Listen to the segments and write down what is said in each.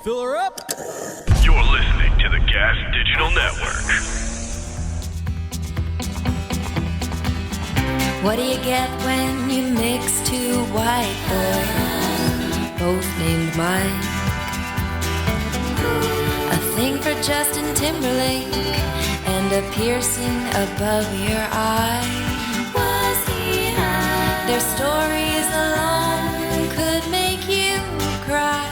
Fill her up. You're listening to the Gas Digital Network. What do you get when you mix two white boys, both named Mike? A thing for Justin Timberlake and a piercing above your eye. Was he high? Their stories alone could make you cry.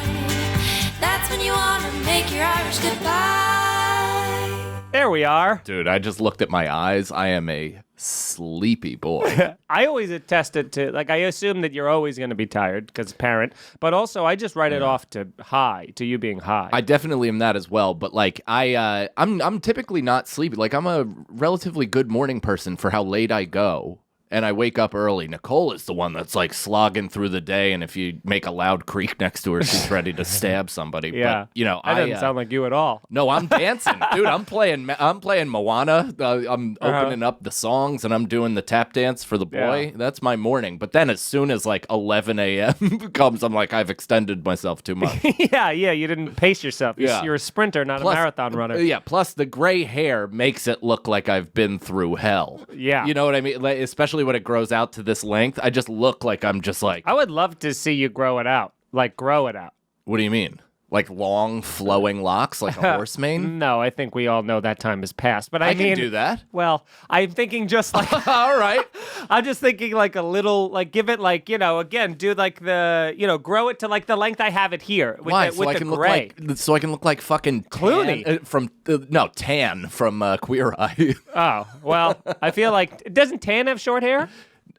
That's when you want to make your Irish goodbye. There we are. Dude, I just looked at my eyes. I am a sleepy boy. I always attest it to, like, I assume that you're always going to be tired because parent, but also I just write it off to high, to you being high. I definitely am that as well, but like I'm typically not sleepy. Like I'm a relatively good morning person for how late I go. And I wake up early. Nicole is the one that's like slogging through the day, and if you make a loud creak next to her, she's ready to stab somebody. Yeah, but, you know, that doesn't sound like you at all. No, I'm dancing, dude. I'm playing Moana. I'm opening up the songs, and I'm doing the tap dance for the boy. Yeah. That's my morning. But then, as soon as like 11 a.m. comes, I'm like, I've extended myself too much. yeah, you didn't pace yourself. You're a sprinter, not a marathon runner. Yeah. Plus, the gray hair makes it look like I've been through hell. Yeah, you know what I mean. Like, especially when it grows out to this length, I just look like I'm just like. I would love to see you grow it out. Like, grow it out. What do you mean? Like long, flowing locks, like a horse mane? No, I think we all know that time has passed. But I mean, can do that. Well, I'm thinking just like. All right. I'm just thinking like a little, like give it like, again, do like the, grow it to like the length I have it here. With Why? The, so with I the can gray. so I can look like fucking Clooney. Tan from Queer Eye. Oh, well, I feel like, doesn't Tan have short hair?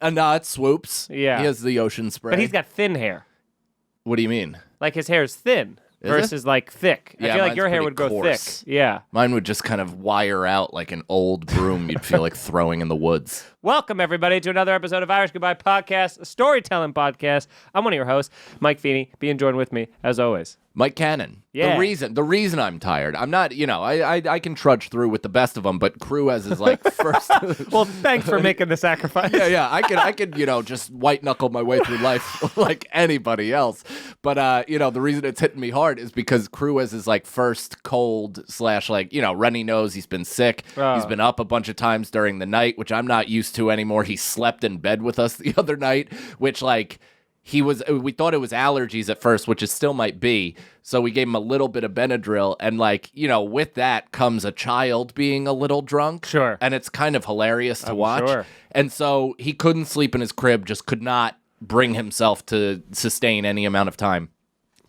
No, it swoops. Yeah. He has the ocean spray. But he's got thin hair. What do you mean? Like his hair is thin Is versus like thick. Yeah, I feel like mine's your hair pretty would grow coarse. thick. Yeah. Mine would just kind of wire out like an old broom you'd feel like throwing in the woods. Welcome, everybody, to another episode of Irish Goodbye Podcast, a storytelling podcast. I'm one of your hosts, Mike Feeney, being joined with me, as always. Mike Cannon. Yeah. The reason I'm tired, I'm not, I can trudge through with the best of them, but Cruz is like first. Well, thanks for making the sacrifice. Yeah, I could, just white knuckle my way through life like anybody else. But the reason it's hitting me hard is because Cruz is like first cold / like, runny nose. He's been sick. Oh. He's been up a bunch of times during the night, which I'm not used to anymore. He slept in bed with us the other night, which like. We thought it was allergies at first, which it still might be. So we gave him a little bit of Benadryl. And like, with that comes a child being a little drunk. Sure. And it's kind of hilarious to I'm watch. sure. And so he couldn't sleep in his crib, just could not bring himself to sustain any amount of time.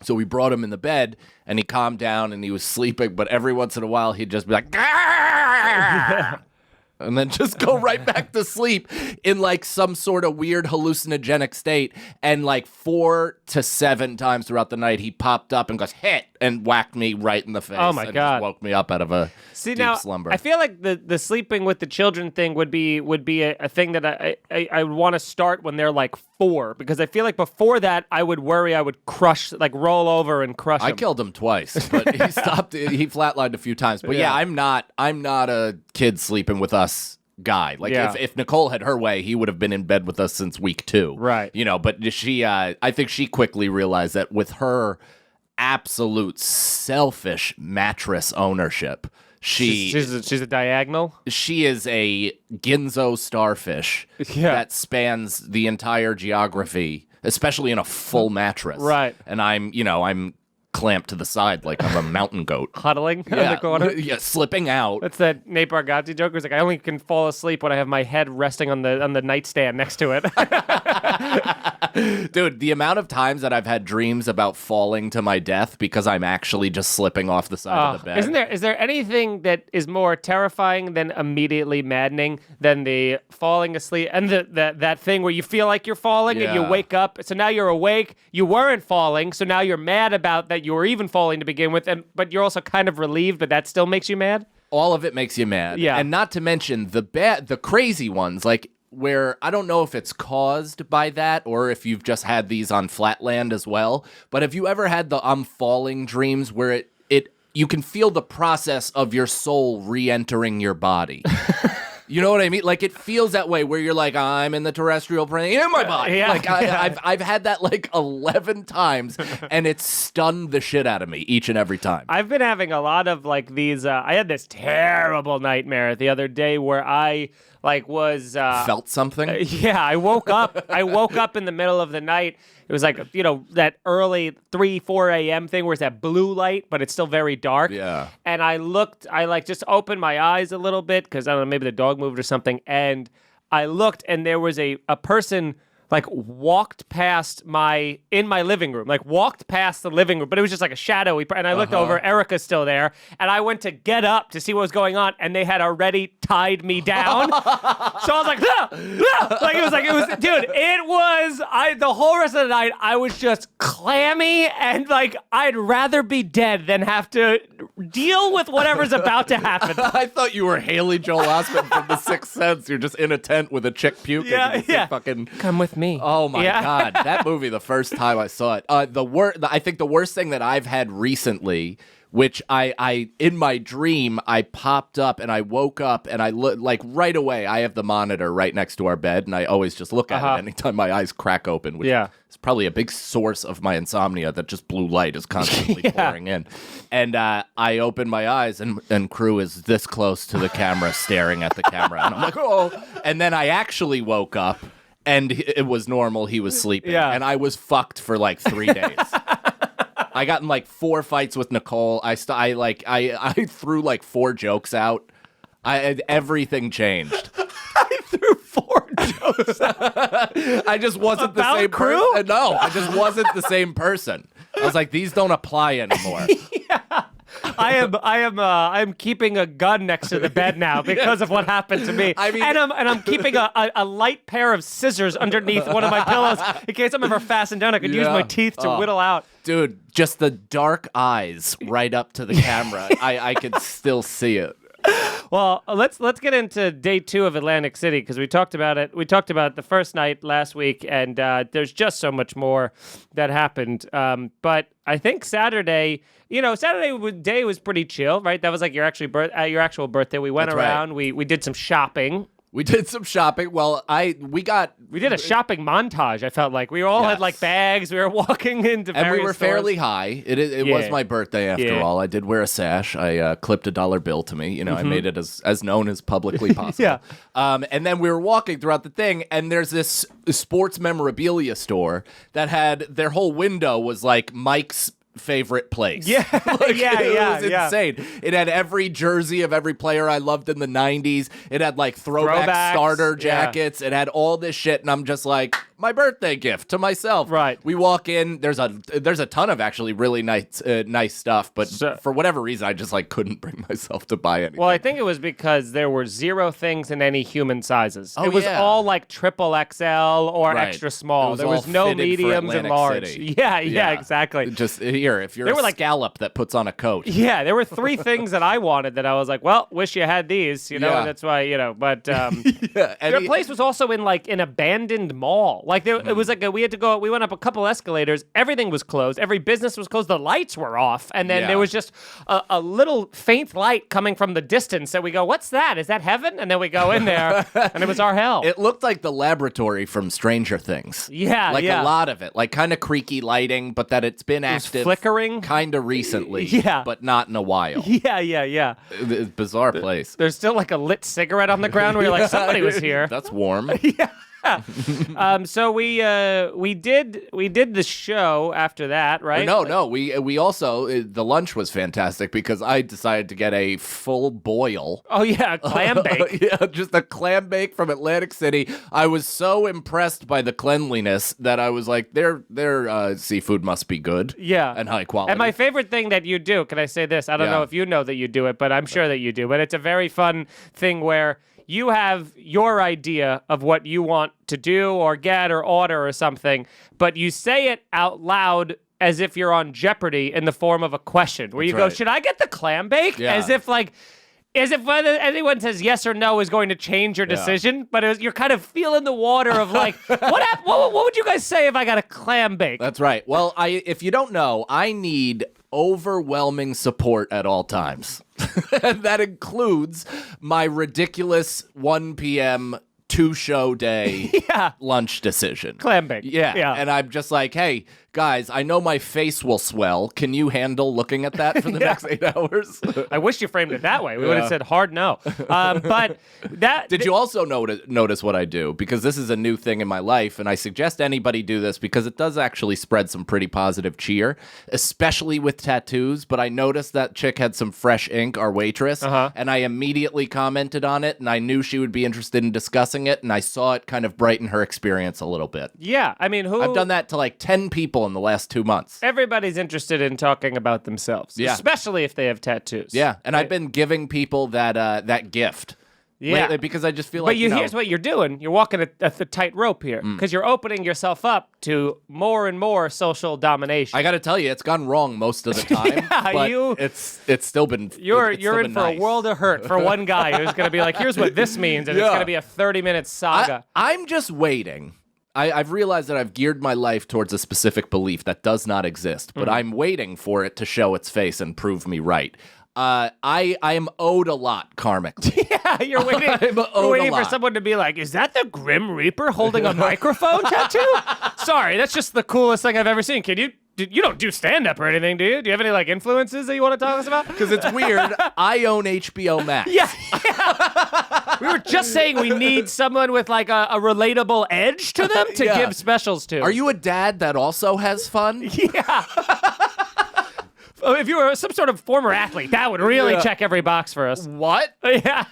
So we brought him in the bed and he calmed down and he was sleeping. But every once in a while, he'd just be like, "Grrr!" And then just go right back to sleep in like some sort of weird hallucinogenic state. And like 4 to 7 times throughout the night, he popped up and goes, hit, and whacked me right in the face. Oh my and God. Just woke me up out of a deep slumber. I feel like the sleeping with the children thing would be a thing that I would want to start when they're like 4, because I feel like before that I would worry I would crush, like roll over and crush him. I killed him twice, but he stopped. He flatlined a few times. But yeah, I'm not a kid sleeping with us guy. Like if Nicole had her way, he would have been in bed with us since week 2. Right. But she, I think she quickly realized that with her absolute selfish mattress ownership, she's a diagonal. she is a Ginzo starfish that spans the entire geography, especially in a full mattress. Right. And I'm clamped to the side like I'm a mountain goat. Huddling in the corner. Yeah, slipping out. That's that Nate Bargatze joke. Where it's like, I only can fall asleep when I have my head resting on the nightstand next to it. Dude, the amount of times that I've had dreams about falling to my death because I'm actually just slipping off the side of the bed. Is there anything that is more terrifying than immediately maddening than the falling asleep and that thing where you feel like you're falling and you wake up, so now you're awake, you weren't falling, so now you're mad about that you were even falling to begin with, but you're also kind of relieved, but that still makes you mad? All of it makes you mad. Yeah. And not to mention the crazy ones, like where I don't know if it's caused by that or if you've just had these on Flatland as well, but have you ever had the I'm falling dreams where you can feel the process of your soul re-entering your body? You know what I mean? Like, it feels that way where you're like, I'm in the terrestrial plane in my body. Yeah. Like, I've had that like 11 times, and it's stunned the shit out of me each and every time. I've been having a lot of like these. I had this terrible nightmare the other day where I was Felt something? Yeah, I woke up. I woke up in the middle of the night. It was like, that early 3-4 a.m. thing where it's that blue light, but it's still very dark. Yeah. And I just opened my eyes a little bit because, I don't know, maybe the dog moved or something. And I looked, and there was a person walked past in my living room, walked past the living room, but it was just like a shadowy, and I looked over, Erica's still there, and I went to get up to see what was going on, and they had already tied me down. So I was like, dude, the whole rest of the night, I was just clammy, and I'd rather be dead than have to deal with whatever's about to happen. I thought you were Haley Joel Osment from The Sixth Sense. You're just in a tent with a chick puking. Yeah. Fucking... Come with me. Oh my God, that movie! The first time I saw it, I think the worst thing that I've had recently, which I in my dream I popped up and I woke up and I right away. I have the monitor right next to our bed, and I always just look at it anytime my eyes crack open. Which is probably a big source of my insomnia. That just blue light is constantly pouring in, and I open my eyes and Crew is this close to the camera, staring at the camera, and I'm like, oh, and then I actually woke up. And it was normal. He was sleeping. Yeah. And I was fucked for 3 days. I got in 4 fights with Nicole. I threw 4 jokes out. Everything changed. I threw 4 jokes out. I just wasn't the same Crew? person. No, I just wasn't the same person. I was like, these don't apply anymore. I am keeping a gun next to the bed now because of what happened to me. I mean, and I'm keeping a light pair of scissors underneath one of my pillows in case I'm ever fastened down. I could use my teeth to whittle out. Dude, just the dark eyes right up to the camera. I could still see it. Well, let's get into day 2 of Atlantic City because we talked about it. We talked about the first night last week, and there's just so much more that happened. But I think Saturday day was pretty chill, right? That was like your actual birthday. We went around. Right. We did some shopping. We did some shopping. Well, we did a shopping montage. I felt like we all had bags. We were walking into various and we were stores. Fairly high. It was my birthday after all. I did wear a sash. I clipped a $1 bill to me. I made it as known as publicly possible. And then we were walking throughout the thing, and there's this sports memorabilia store that had their whole window was Mike's favorite place. Yeah. It was insane. It had every jersey of every player I loved in the 90s. It had throwback starter jackets. It had all this shit, and I'm just like, my birthday gift to myself. Right. We walk in, there's a ton of actually really nice stuff, but for whatever reason I just couldn't bring myself to buy anything. Well, I think it was because there were 0 things in any human sizes. It was all triple XL or extra small. There was no mediums and large. City. Yeah, exactly. Just here, if you're a scallop that puts on a coat. Yeah, there were 3 things that I wanted that I was like, well, wish you had these, and that's why, but their place was also in an abandoned mall. It was we had to go, we went up a couple escalators, everything was closed, every business was closed, the lights were off, and then there was just a little faint light coming from the distance, and we go, what's that? Is that heaven? And then we go in there, and it was our hell. It looked like the laboratory from Stranger Things. Yeah, a lot of it, kind of creaky lighting, but that it's been active. Flickering? Kind of recently, but not in a while. Yeah. Bizarre place. There's still a lit cigarette on the ground where you're like, somebody was here. That's warm. Yeah. So we did the show after that, right? No. We also the lunch was fantastic because I decided to get a full boil. Oh yeah, a clam bake. Just a clam bake from Atlantic City. I was so impressed by the cleanliness that I was like, their seafood must be good. Yeah, and high quality. And my favorite thing that you do, can I say this? I don't know if you know that you do it, but I'm sure that you do. But it's a very fun thing where you have your idea of what you want to do or get or order or something, but you say it out loud as if you're on Jeopardy in the form of a question where you go, should I get the clam bake? Yeah. As if whether anyone says yes or no is going to change your decision, but you're kind of feeling the water of what would you guys say if I got a clam bake? That's right. Well, if you don't know, I need overwhelming support at all times. And that includes my ridiculous 1 p.m. 2-show day lunch decision. Clambake. Yeah. And I'm just like, hey, guys, I know my face will swell. Can you handle looking at that for the next 8 hours? I wish you framed it that way. We would have said hard no. But that... Did you also notice what I do? Because this is a new thing in my life, and I suggest anybody do this because it does actually spread some pretty positive cheer, especially with tattoos. But I noticed that chick had some fresh ink, our waitress, and I immediately commented on it, and I knew she would be interested in discussing it, and I saw it kind of brighten her experience a little bit. Yeah, I mean, I've done that to like 10 people in the last 2 months. Everybody's interested in talking about themselves, especially if they have tattoos. Yeah, and I've been giving people that gift. Lately, because I just feel like, here's what you're doing. You're walking a tightrope here because you're opening yourself up to more and more social domination. I got to tell you, it's gone wrong most of the time. But it's still been. You're in for a world of hurt for one guy who's going to be like, here's what this means, and it's going to be a 30-minute saga. I'm just waiting. I've realized that I've geared my life towards a specific belief that does not exist, but I'm waiting for it to show its face and prove me right. I am owed a lot karmically. Yeah, you're waiting for someone to be like, is that the Grim Reaper holding a microphone tattoo? Sorry, that's just the coolest thing I've ever seen. You don't do stand-up or anything, do you? Do you have any like influences that you want to talk to us about? Because it's weird. I own HBO Max. Yeah. We were just saying we need someone with like a relatable edge to them to give specials to. Are you a dad that also has fun? Yeah. If you were some sort of former athlete, that would really check every box for us. What? Yeah.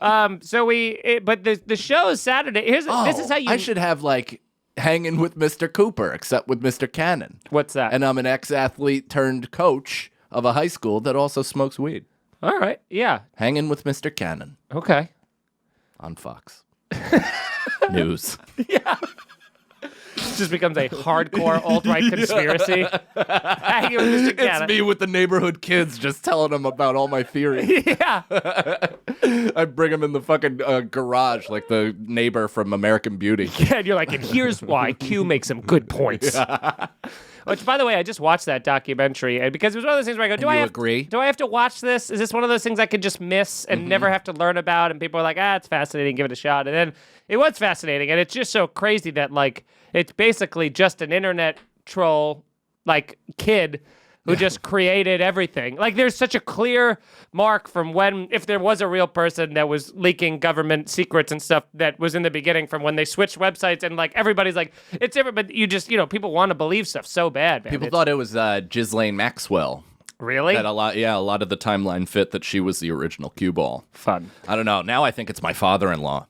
But the show is Saturday. This is how you. I should have like hanging with Mr. Cooper, except with Mr. Cannon. What's that? And I'm an ex-athlete turned coach of a high school that also smokes weed. All right. Yeah. Hanging with Mr. Cannon. Okay. On Fox News. Yeah. Just becomes a hardcore alt-right conspiracy. It's me with the neighborhood kids just telling them about all my theories. Yeah. I bring them in the fucking garage like the neighbor from American Beauty. Yeah, and you're like, and here's why Q makes some good points. Yeah. Which, by the way, I just watched that documentary, and because it was one of those things where I go, do I have to watch this? Is this one of those things I could just miss and never have to learn about? And people are like, it's fascinating, give it a shot. And then it was fascinating, and it's just so crazy that, like, it's basically just an internet troll, like, kid who just created everything. Like, there's such a clear mark from when, if there was a real person that was leaking government secrets and stuff that was in the beginning from when they switched websites and, like, everybody's like, it's everybody, but you just, people want to believe stuff so bad, man. People thought it was Ghislaine Maxwell. Really? That a lot of the timeline fit that she was the original cue ball. Fun. I don't know. Now I think it's my father-in-law.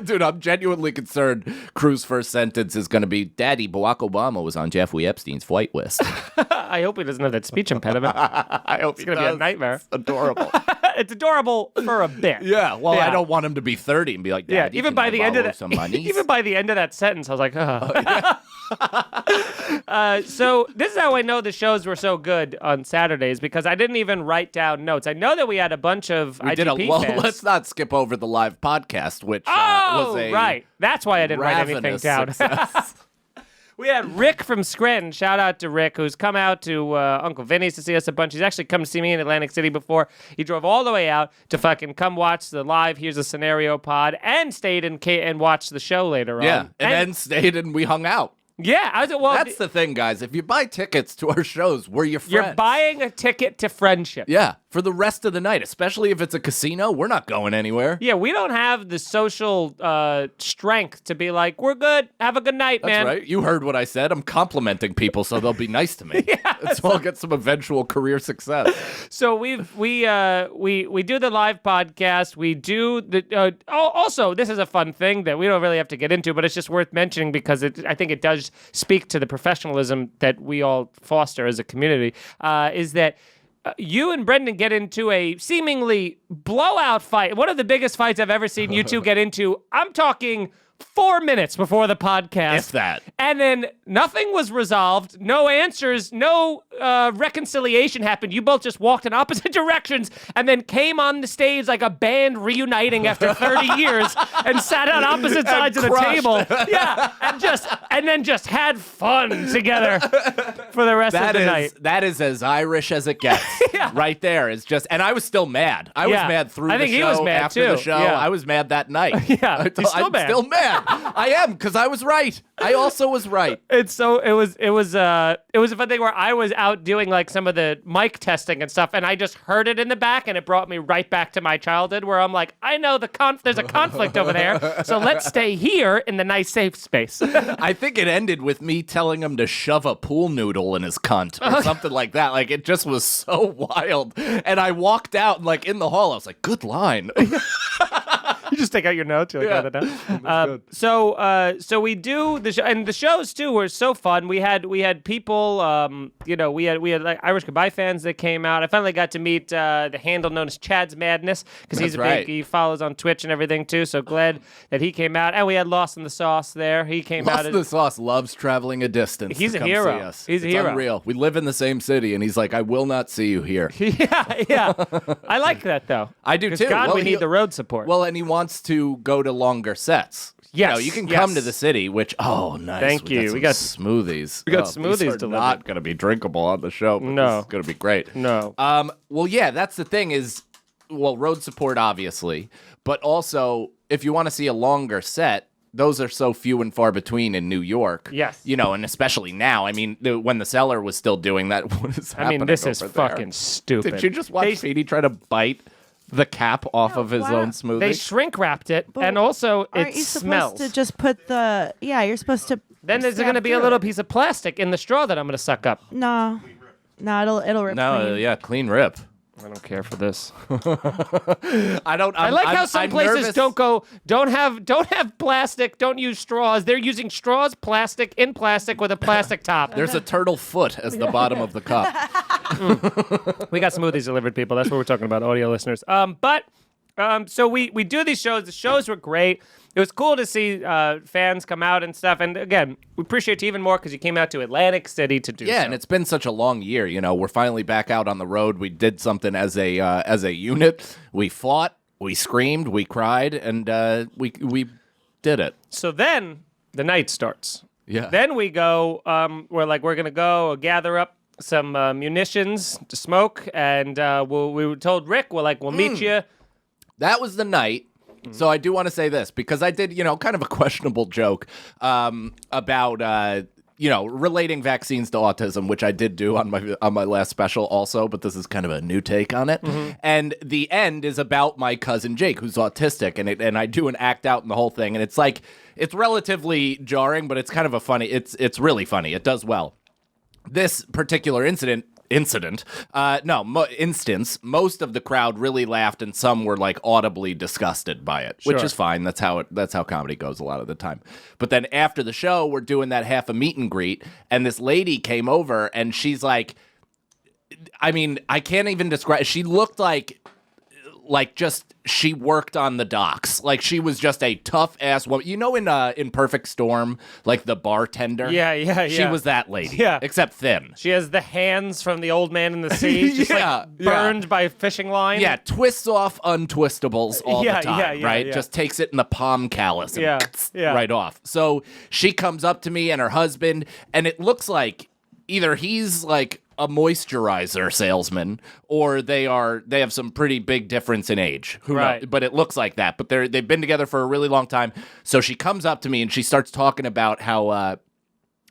Dude, I'm genuinely concerned Cruz's first sentence is going to be, Daddy, Barack Obama was on Jeffrey Epstein's flight list. I hope he doesn't have that speech impediment. I hope it's going to be a nightmare. It's adorable. It's adorable for a bit. Yeah, well, I don't want him to be 30 and be like, Daddy, even by the end of that sentence, I was like, so this is how I know the shows were so good on Saturdays, because I didn't even write down notes. I know that we had a bunch of IGP fans. Let's not skip over the live podcast, which was a right. That's why I didn't write anything down. We had Rick from Scranton. Shout out to Rick, who's come out to Uncle Vinny's to see us a bunch. He's actually come to see me in Atlantic City before. He drove all the way out to fucking come watch the live Here's a Scenario pod and stayed and watched the show later on. Yeah, and then stayed and we hung out. Yeah, that's the thing, guys. If you buy tickets to our shows, we're your friends. You're buying a ticket to friendship. Yeah, for the rest of the night, especially if it's a casino. We're not going anywhere. Yeah, we don't have the social strength to be like, we're good. Have a good night, man. That's right. You heard what I said. I'm complimenting people so they'll be nice to me. Yeah, so I'll get some eventual career success. So we do the live podcast. We do the also, this is a fun thing that we don't really have to get into, but it's just worth mentioning because I think it does speak to the professionalism that we all foster as a community, is that you and Brendan get into a seemingly blowout fight. One of the biggest fights I've ever seen you two get into. I'm talking 4 minutes before the podcast. If that. And then nothing was resolved. No answers. No reconciliation happened. You both just walked in opposite directions and then came on the stage like a band reuniting after 30 years and sat on opposite sides of the table. Yeah. And then just had fun together for the rest of the night. That is as Irish as it gets. Yeah. Right there. It's just, and I was still mad. I was mad through the show. I think he was mad after too. the show. Yeah. I was mad that night. Yeah. He's still I'm mad. still mad. I am, because I was right. I also was right. It was a fun thing where I was out doing like some of the mic testing and stuff, and I just heard it in the back, and it brought me right back to my childhood, where I'm like, I know there's a conflict over there, so let's stay here in the nice safe space. I think it ended with me telling him to shove a pool noodle in his cunt or something like that. Like, it just was so wild. And I walked out, and like in the hall, I was like, good line. You just take out your notes. You're like, write it down. So we do the show, and the shows too were so fun. We had people, we had like Irish Goodbye fans that came out. I finally got to meet the handle known as Chad's Madness, because he follows on Twitch and everything too. So glad that he came out. And we had Lost in the Sauce there. He came out. Lost in the Sauce loves traveling a distance. He's to a come hero. See us. He's a it's hero. Unreal. We live in the same city, and he's like, I will not see you here. Yeah. I like that though. I do 'Cause too. God, Well, we need the road support. Well, and he wants to go to longer sets. Yes, you can come to the city, which, nice. Thank you. We got smoothies. We got these smoothies are delivered. not going to be drinkable on the show, but No. this is going to be great. No. Well, yeah, that's the thing is, road support, obviously, but also, if you want to see a longer set, those are so few and far between in New York. Yes. And especially now. I mean, when the Cellar was still doing that, what is happening? I mean, this is over there? fucking stupid. Did you just watch Feeney try to bite the cap off of his own smoothie? They shrink wrapped it, and also it you smells. supposed to just put the? Yeah, you're supposed to. Then there's going to be a snap little through piece of plastic in the straw that I'm going to suck up. it. No, it'll rip. No, clean. yeah, clean rip. I don't care for this. I don't. I like how some I'm places nervous. don't have plastic, don't use straws. They're using straws, plastic in plastic with a plastic top. There's a turtle foot as the bottom of the cup. We got smoothies delivered, people. That's what we're talking about, audio listeners. So we do these shows. The shows were great. It was cool to see fans come out and stuff. And again, we appreciate you even more because you came out to Atlantic City to do. Yeah, so. and it's been such a long year. We're finally back out on the road. We did something as a unit. We fought, we screamed, we cried, and we did it. So then the night starts. Yeah. Then we go. We're gonna go gather up some munitions to smoke, and we told Rick we'll meet you. That was the night. So I do want to say this because I did, kind of a questionable joke about relating vaccines to autism, which I did do on my last special also, but this is kind of a new take on it. Mm-hmm. And the end is about my cousin Jake, who's autistic, and I do an act out in the whole thing, and it's relatively jarring, but it's kind of it's really funny. It does well. This particular instance, most of the crowd really laughed, and some were audibly disgusted by it, which Sure. is fine. That's how comedy goes a lot of the time. But then after the show, we're doing that half a meet and greet, and this lady came over, and she's like, I mean, I can't even describe. She looked like she worked on the docks. She was just a tough ass woman. In Perfect Storm, the bartender. Yeah. She was that lady. Yeah. Except thin. She has the hands from the old man in the sea, just burned by a fishing line. Yeah, twists off untwistables all Yeah, the time, yeah, right? yeah. Just takes it in the palm callus and Yeah. right off. So she comes up to me and her husband, and it looks like either he's a moisturizer salesman, or they have some pretty big difference in age. Who knows? But it looks like that. But they've been together for a really long time. So she comes up to me and she starts talking about how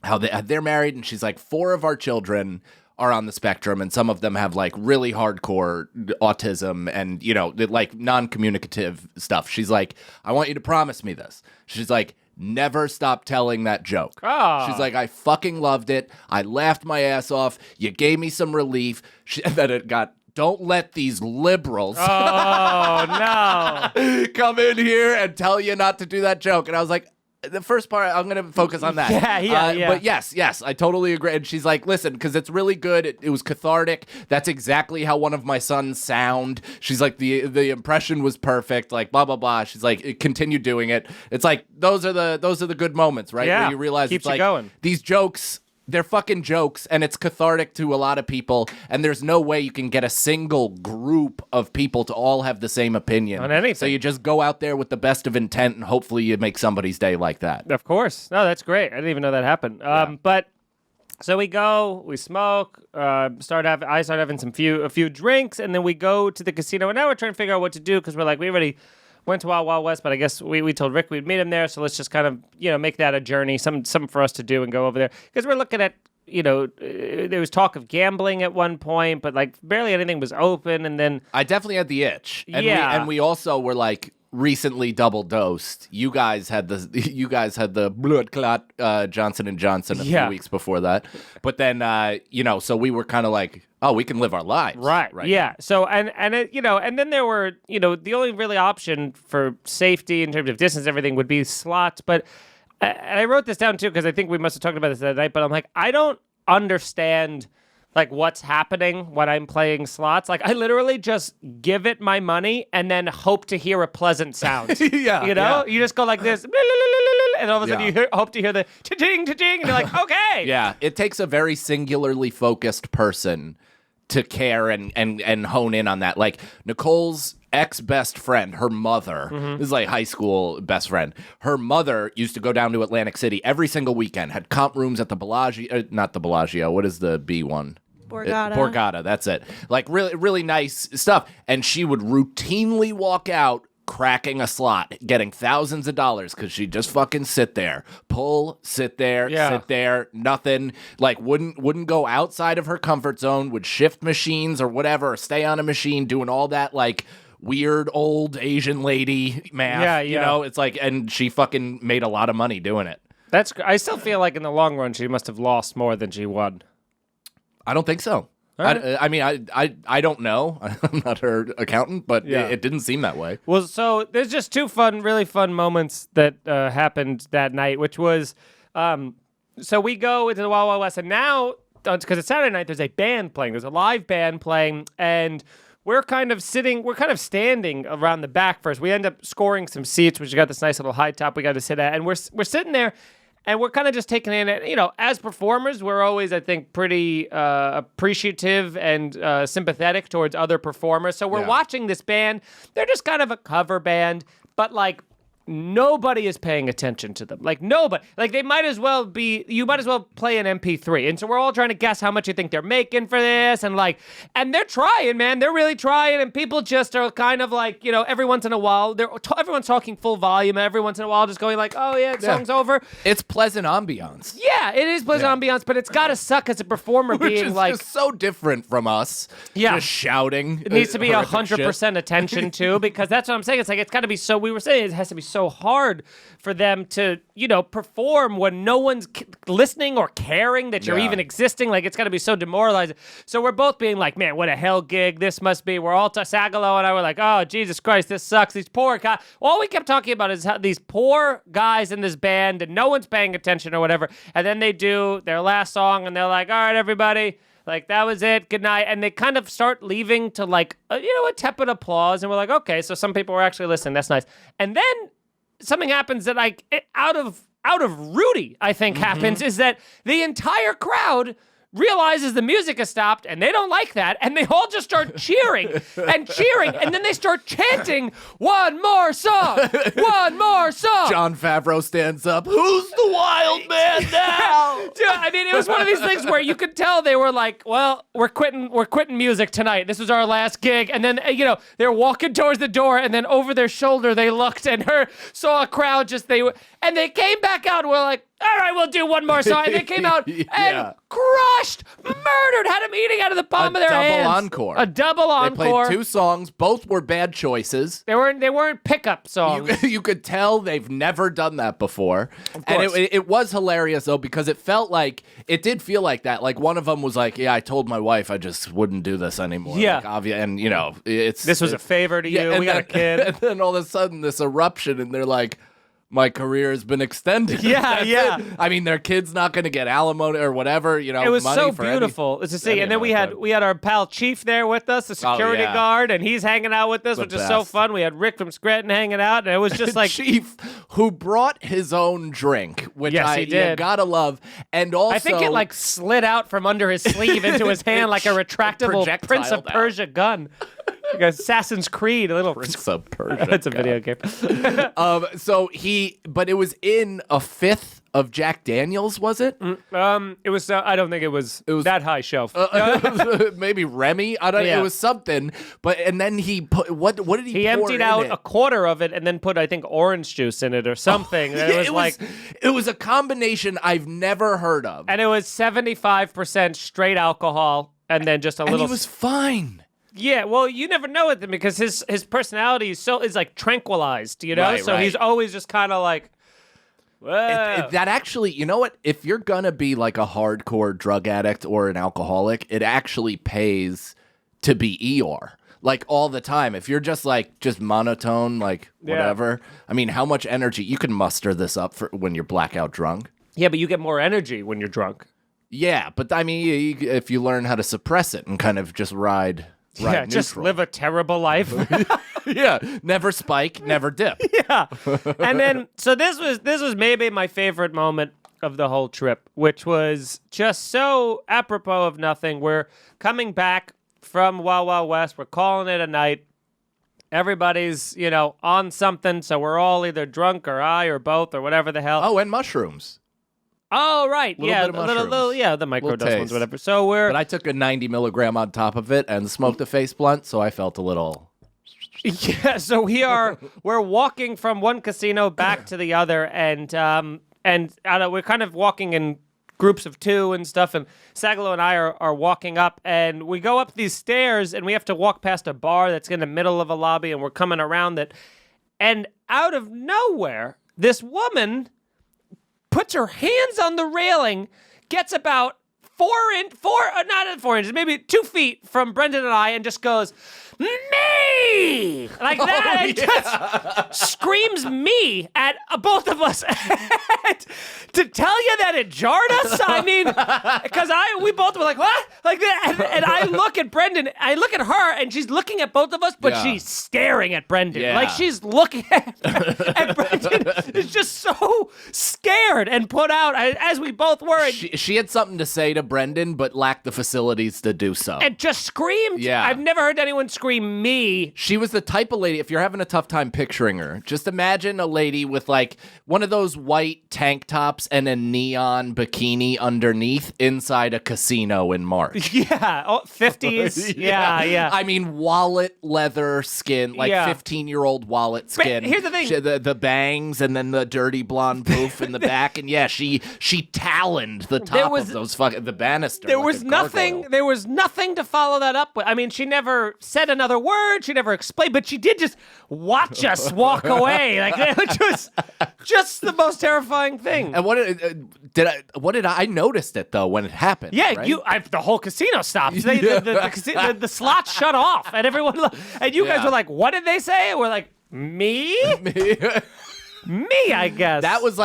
they're married, and she's like, 4 of our children are on the spectrum, and some of them have really hardcore autism and non-communicative stuff. She's like, I want you to promise me this. She's like, never stop telling that joke. Oh. She's like, I fucking loved it. I laughed my ass off. You gave me some relief. And then it got, don't let these liberals Oh no. come in here and tell you not to do that joke. And I was like, the first part, I'm going to focus on that. Yeah. But yes, I totally agree. And she's like, listen, because it's really good. It was cathartic. That's exactly how one of my sons sound. She's like, the impression was perfect. Like, blah, blah, blah. She's like, continue doing it. It's like, those are the good moments, right? Yeah. Where you realize Keeps it's like, you going. these jokes, they're fucking jokes, and it's cathartic to a lot of people, and there's no way you can get a single group of people to all have the same opinion. On anything. So you just go out there with the best of intent, and hopefully you make somebody's day like that. Of course. No, that's great. I didn't even know that happened. But so we go, we smoke, I start having a few drinks, and then we go to the casino, and now we're trying to figure out what to do because we're like, we already went to Wild Wild West, but I guess we told Rick we'd meet him there, so let's just kind of, make that a journey, something for us to do and go over there. Because we're looking at, there was talk of gambling at one point, but like barely anything was open, and then... I definitely had the itch. And Yeah. we also were like recently double dosed. You guys had the blood clot Johnson & Johnson a few weeks before that. But then, so we were kind of like, oh, we can live our lives. Right. Yeah. now. So, and then there were, the only really option for safety in terms of distance, everything would be slots. But, and I wrote this down too, because I think we must have talked about this that night, but I'm like, I don't understand like what's happening when I'm playing slots. Like I literally just give it my money and then hope to hear a pleasant sound. Yeah. You just go like this, and all of a sudden you hope to hear the cha-ching, cha-ching, and you're like, okay. Yeah. It takes a very singularly focused person to care and hone in on that. Like Nicole's ex-best friend, her mother, this is like high school best friend. Her mother used to go down to Atlantic City every single weekend, had comp rooms at the Bellagio, not the Bellagio, what is the B one? Borgata, that's it. Like really, really nice stuff. And she would routinely walk out cracking a slot, getting thousands of dollars because she'd just fucking sit there, sit there, nothing. Like wouldn't go outside of her comfort zone, would shift machines or whatever, or stay on a machine doing all that like weird old Asian lady math. It's like, and she fucking made a lot of money doing it. I still feel like in the long run she must have lost more than she won. I don't think so. Right. I don't know. I'm not her accountant, but it didn't seem that way. Well, so there's just two really fun moments that happened that night, which was, so we go into the Wild Wild West, and now, because it's Saturday night, there's a band playing. There's a live band playing, and we're kind of standing around the back first. We end up scoring some seats, which got this nice little high top we got to sit at, and we're sitting there. And we're kind of just taking in it, as performers, we're always, I think, pretty appreciative and sympathetic towards other performers. So we're watching this band. They're just kind of a cover band, but like nobody is paying attention to them. Like nobody. Like you might as well play an MP3. And so we're all trying to guess how much you think they're making for this. And they're trying, man. They're really trying. And people just are kind of like, every once in a while, everyone's talking full volume. And every once in a while, just going like, oh yeah, the song's over. It's pleasant ambiance. Yeah, it is pleasant ambiance, but it's got to suck as a performer being is like. Just so different from us. Yeah. Just shouting. It needs to be 100% attention to, because that's what I'm saying. It's like, it's got to be so, we were saying it has to be so hard for them to, perform when no one's listening or caring that you're even existing. Like, it's got to be so demoralizing. So we're both being like, man, what a hell gig this must be. We're all, Sagalow and I were like, oh, Jesus Christ, this sucks. These poor guys. All we kept talking about is how these poor guys in this band and no one's paying attention or whatever. And then they do their last song and they're like, all right, everybody. Like, that was it. Good night. And they kind of start leaving to like, a tepid applause. And we're like, okay, so some people were actually listening. That's nice. And then something happens that out of Rudy, I think happens, is that the entire crowd realizes the music has stopped and they don't like that, and they all just start cheering and cheering, and then they start chanting, one more song, one more song. Jon Favreau stands up, who's the wild man now? Dude, I mean, it was one of these things where you could tell they were like, well, we're quitting music tonight. This was our last gig. And then, they're walking towards the door, and then over their shoulder, they looked and saw a crowd and they came back out and were like, all right, we'll do one more song. And they came out and crushed, murdered, had them eating out of the palm of their hands. A double encore. They played two songs. Both were bad choices. They weren't pickup songs. You could tell they've never done that before. Of course. And it was hilarious, though, because it did feel like that. Like, one of them was like, yeah, I told my wife I just wouldn't do this anymore. Yeah. Like, and, this was a favor to you. We got a kid. And then all of a sudden, this eruption, and they're like, my career has been extended. Yeah, That's yeah. it. I mean, their kid's not going to get alimony or whatever, It was money so for beautiful to see. any And then we amount had of time. we had our pal Chief there with us, the security yeah. guard, and he's hanging out with us, The which is so best. fun. We had Rick from Scranton hanging out, and it was just like Chief, who brought his own drink, which Yes, he you did. gotta love. And also, I think it like slid out from under his sleeve into his hand like a retractable Prince of Projectiled out. Persia gun. Like Assassin's Creed, a little Prince of Persia. It's a video game. But it was in a fifth of Jack Daniels, was it? It was. I don't think it was that high shelf. Maybe Remy. I don't. Yeah. It was something. And then he put what did he? He pour emptied in out it? a quarter of it and then put, I think, orange juice in it or something. And it was it was a combination I've never heard of. and it was 75% straight alcohol and then just a And little. he was fine. Yeah, well, you never know with him because his personality is like tranquilized, you know. Right, so right. he's always just kind of like. Whoa. That actually, you know what? If you're gonna be like a hardcore drug addict or an alcoholic, it actually pays to be Eeyore. Like all the time. If you're just monotone, like Yeah. whatever. I mean, how much energy you can muster this up for when you're blackout drunk? Yeah, but you get more energy when you're drunk. Yeah, but I mean, if you learn how to suppress it and kind of just ride Yeah, just neutral. live a terrible life. Yeah, never spike, never dip. Yeah. And then so this was maybe my favorite moment of the whole trip, which was just so apropos of nothing. We're coming back from Wild Wild West. We're calling it a night. Everybody's, on something, so we're all either drunk or high or both or whatever the hell. Oh, and mushrooms. Oh, right. Little Yeah, bit of little, mushrooms. yeah, the microdose Little ones, taste. whatever. So But I took a 90 milligram on top of it and smoked a face blunt, so I felt a little. Yeah, so we're walking from one casino back to the other, and we're kind of walking in groups of two and stuff, and Sagalow and I are walking up, and we go up these stairs, and we have to walk past a bar that's in the middle of a lobby, and we're coming around it, and out of nowhere, this woman puts her hands on the railing, gets about 4 inches, maybe 2 feet from Brendan and I, and just goes, me! Like that, and just screams me at both of us. And to tell you that it jarred us, I mean, because we both were like, what? Like that, and I look at Brendan, I look at her, and she's looking at both of us, but Yeah. she's staring at Brendan. Yeah. Like she's looking at Brendan is just so scared and put out, as we both were, and, She had something to say to Brendan, but lacked the facilities to do so. and just screamed. Yeah. I've never heard anyone scream me. She was the type of lady, if you're having a tough time picturing her, just imagine a lady with like one of those white tank tops and a neon bikini underneath inside a casino in March. Yeah, 50s. Yeah. I mean, wallet leather skin, like Yeah. 15-year-old wallet skin. here's the thing. The bangs and then the dirty blonde poof in the back. And yeah, she taloned the top was- of those fucking, the banister. There like was a nothing. gargoyle. There was nothing to follow that up with. I mean, she never said another word. She never explained, but she did just watch us walk away. Like it was just the most terrifying thing. And what did I noticed it though when it happened? Yeah, right? the whole casino stopped. The slots shut off, and everyone. And you guys Yeah. were like, "What did they say?" And we're like, "Me, me, I guess." That was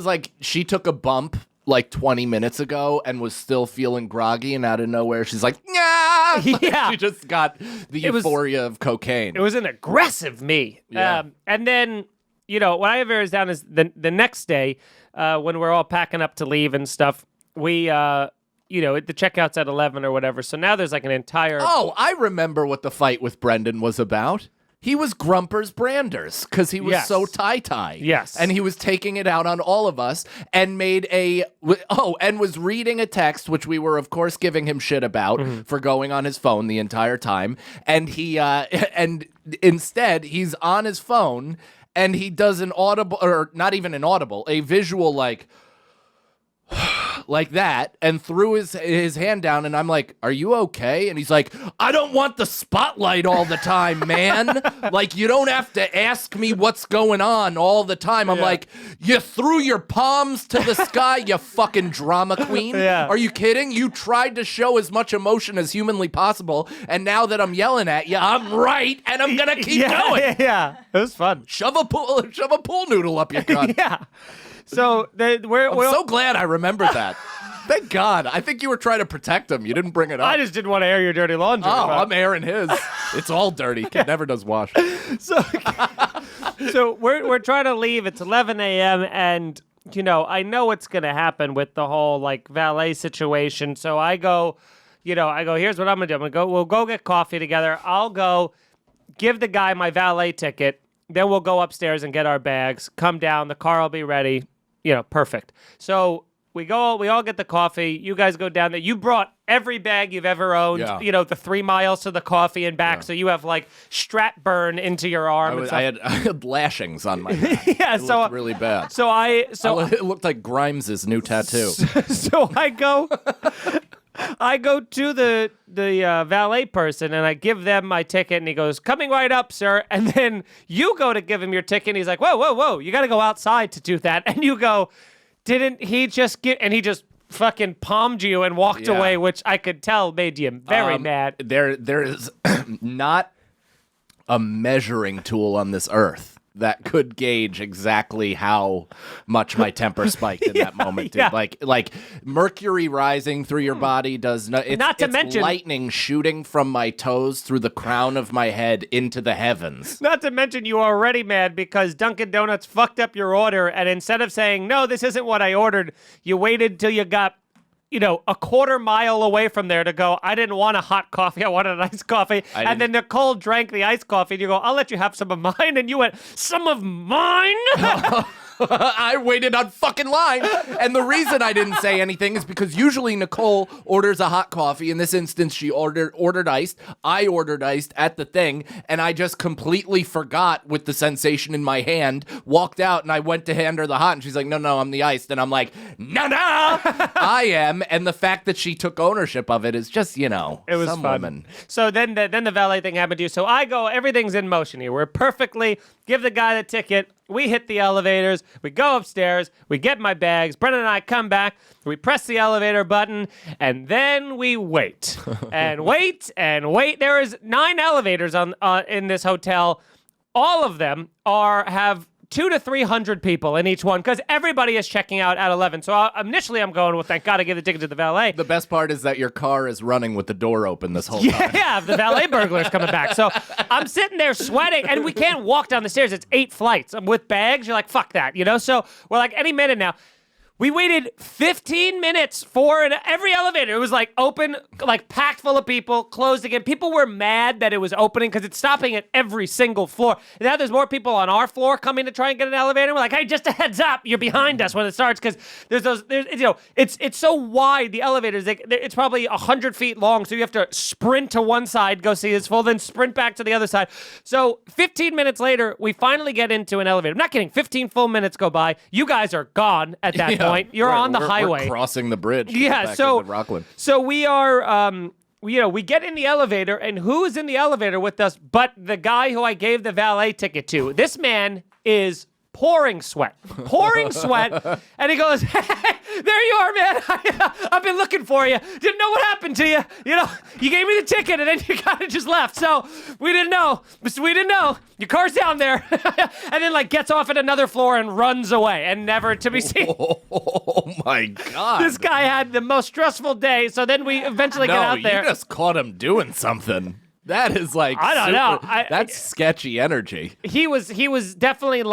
like she took a bump like 20 minutes ago and was still feeling groggy, and out of nowhere she's like, "Yeah." Yeah. She just got the It was- euphoria of cocaine. It was an aggressive me. Yeah. And then, what I have written down is the next day, when we're all packing up to leave and stuff, we, the checkout's at 11 or whatever. So now there's like an entire. Oh, I remember what the fight with Brendan was about. He was Grumpers Branders because he was Yes. so tie-tie. Yes. And he was taking it out on all of us and was reading a text, which we were, of course, giving him shit about for going on his phone the entire time. And and instead, he's on his phone and he does an audible, or not even an audible, a visual like that, and threw his hand down, and I'm like, are you okay? And he's like, I don't want the spotlight all the time, man. Like, you don't have to ask me what's going on all the time. I'm like, you threw your palms to the sky, you fucking drama queen. Yeah. Are you kidding? You tried to show as much emotion as humanly possible, and now that I'm yelling at you, I'm right, and I'm gonna keep going. Yeah, it was fun. Shove a pool noodle up your gun. Yeah. So we're I'm so glad I remembered that. Thank God. I think you were trying to protect him. You didn't bring it up. I just didn't want to air your dirty laundry. Oh, I'm airing his. It's all dirty. Kid never does wash. So we're trying to leave. It's 11 a.m. and I know what's gonna happen with the whole like valet situation. So I go, here's what I'm gonna do. We'll go get coffee together. I'll go give the guy my valet ticket. Then we'll go upstairs and get our bags. Come down. The car will be ready. Perfect. So we all get the coffee. You guys go down there. You brought every bag you've ever owned. Yeah. The 3 miles to the coffee and back. Yeah. So you have like strap burn into your arm. I had lashings on my back. Yeah, it looked really bad. It looked like Grimes' new tattoo. So I go to the valet person and I give them my ticket and he goes, coming right up, sir. And then you go to give him your ticket and he's like, whoa, you got to go outside to do that. And you go, didn't he just get, and he just fucking palmed you and walked away, which I could tell made you very mad. There is not a measuring tool on this earth that could gauge exactly how much my temper spiked in that moment, dude. Yeah. Like mercury rising through your body does not. It's mention lightning shooting from my toes through the crown of my head into the heavens. Not to mention you are already mad because Dunkin' Donuts fucked up your order, and instead of saying no, this isn't what I ordered, you waited till you got a quarter mile away from there to go, I didn't want a hot coffee, I wanted an iced coffee. And then Nicole drank the iced coffee and you go, I'll let you have some of mine. And you went, some of mine? I waited on fucking line. And the reason I didn't say anything is because usually Nicole orders a hot coffee. In this instance, she ordered iced. I ordered iced at the thing. And I just completely forgot with the sensation in my hand, walked out and I went to hand her the hot. And she's like, no, I'm the iced. And I'm like, no, I am. And the fact that she took ownership of it is just, it was some fun. Women. So then the valet thing happened to you. So I go, everything's in motion here. We're perfectly, give the guy the ticket. We hit the elevators, we go upstairs, we get my bags, Brendan and I come back, we press the elevator button, and then we wait. And wait, and wait. There is 9 elevators in this hotel. All of them have 200 to 300 people in each one because everybody is checking out at 11. So initially I'm going, well, thank God I gave the ticket to the valet. The best part is that your car is running with the door open this whole time. Yeah, the valet burglar's coming back. So I'm sitting there sweating, and we can't walk down the stairs. It's 8 flights. I'm with bags. You're like, fuck that, So we're like, any minute now. We waited 15 minutes for every elevator. It was like open, like packed full of people, closed again. People were mad that it was opening because it's stopping at every single floor. Now there's more people on our floor coming to try and get an elevator. We're like, hey, just a heads up, you're behind us when it starts because it's so wide, the elevators. It's probably 100 feet long, so you have to sprint to one side, go see it's full, then sprint back to the other side. So 15 minutes later, we finally get into an elevator. I'm not kidding. 15 full minutes go by. You guys are gone at that point. You're on the highway. We're crossing the bridge. Yeah, so Rockland. So we are, we get in the elevator, and who's in the elevator with us but the guy who I gave the valet ticket to? This man is pouring sweat, and he goes, hey, there you are, man. I've been looking for you. Didn't know what happened to you. You gave me the ticket, and then you kind of just left. So we didn't know. Your car's down there. And then, gets off at another floor and runs away and never to be seen. Oh, my God. This guy had the most stressful day, so then we eventually get out there. You just caught him doing something. That is I don't know. That's sketchy energy. He was definitely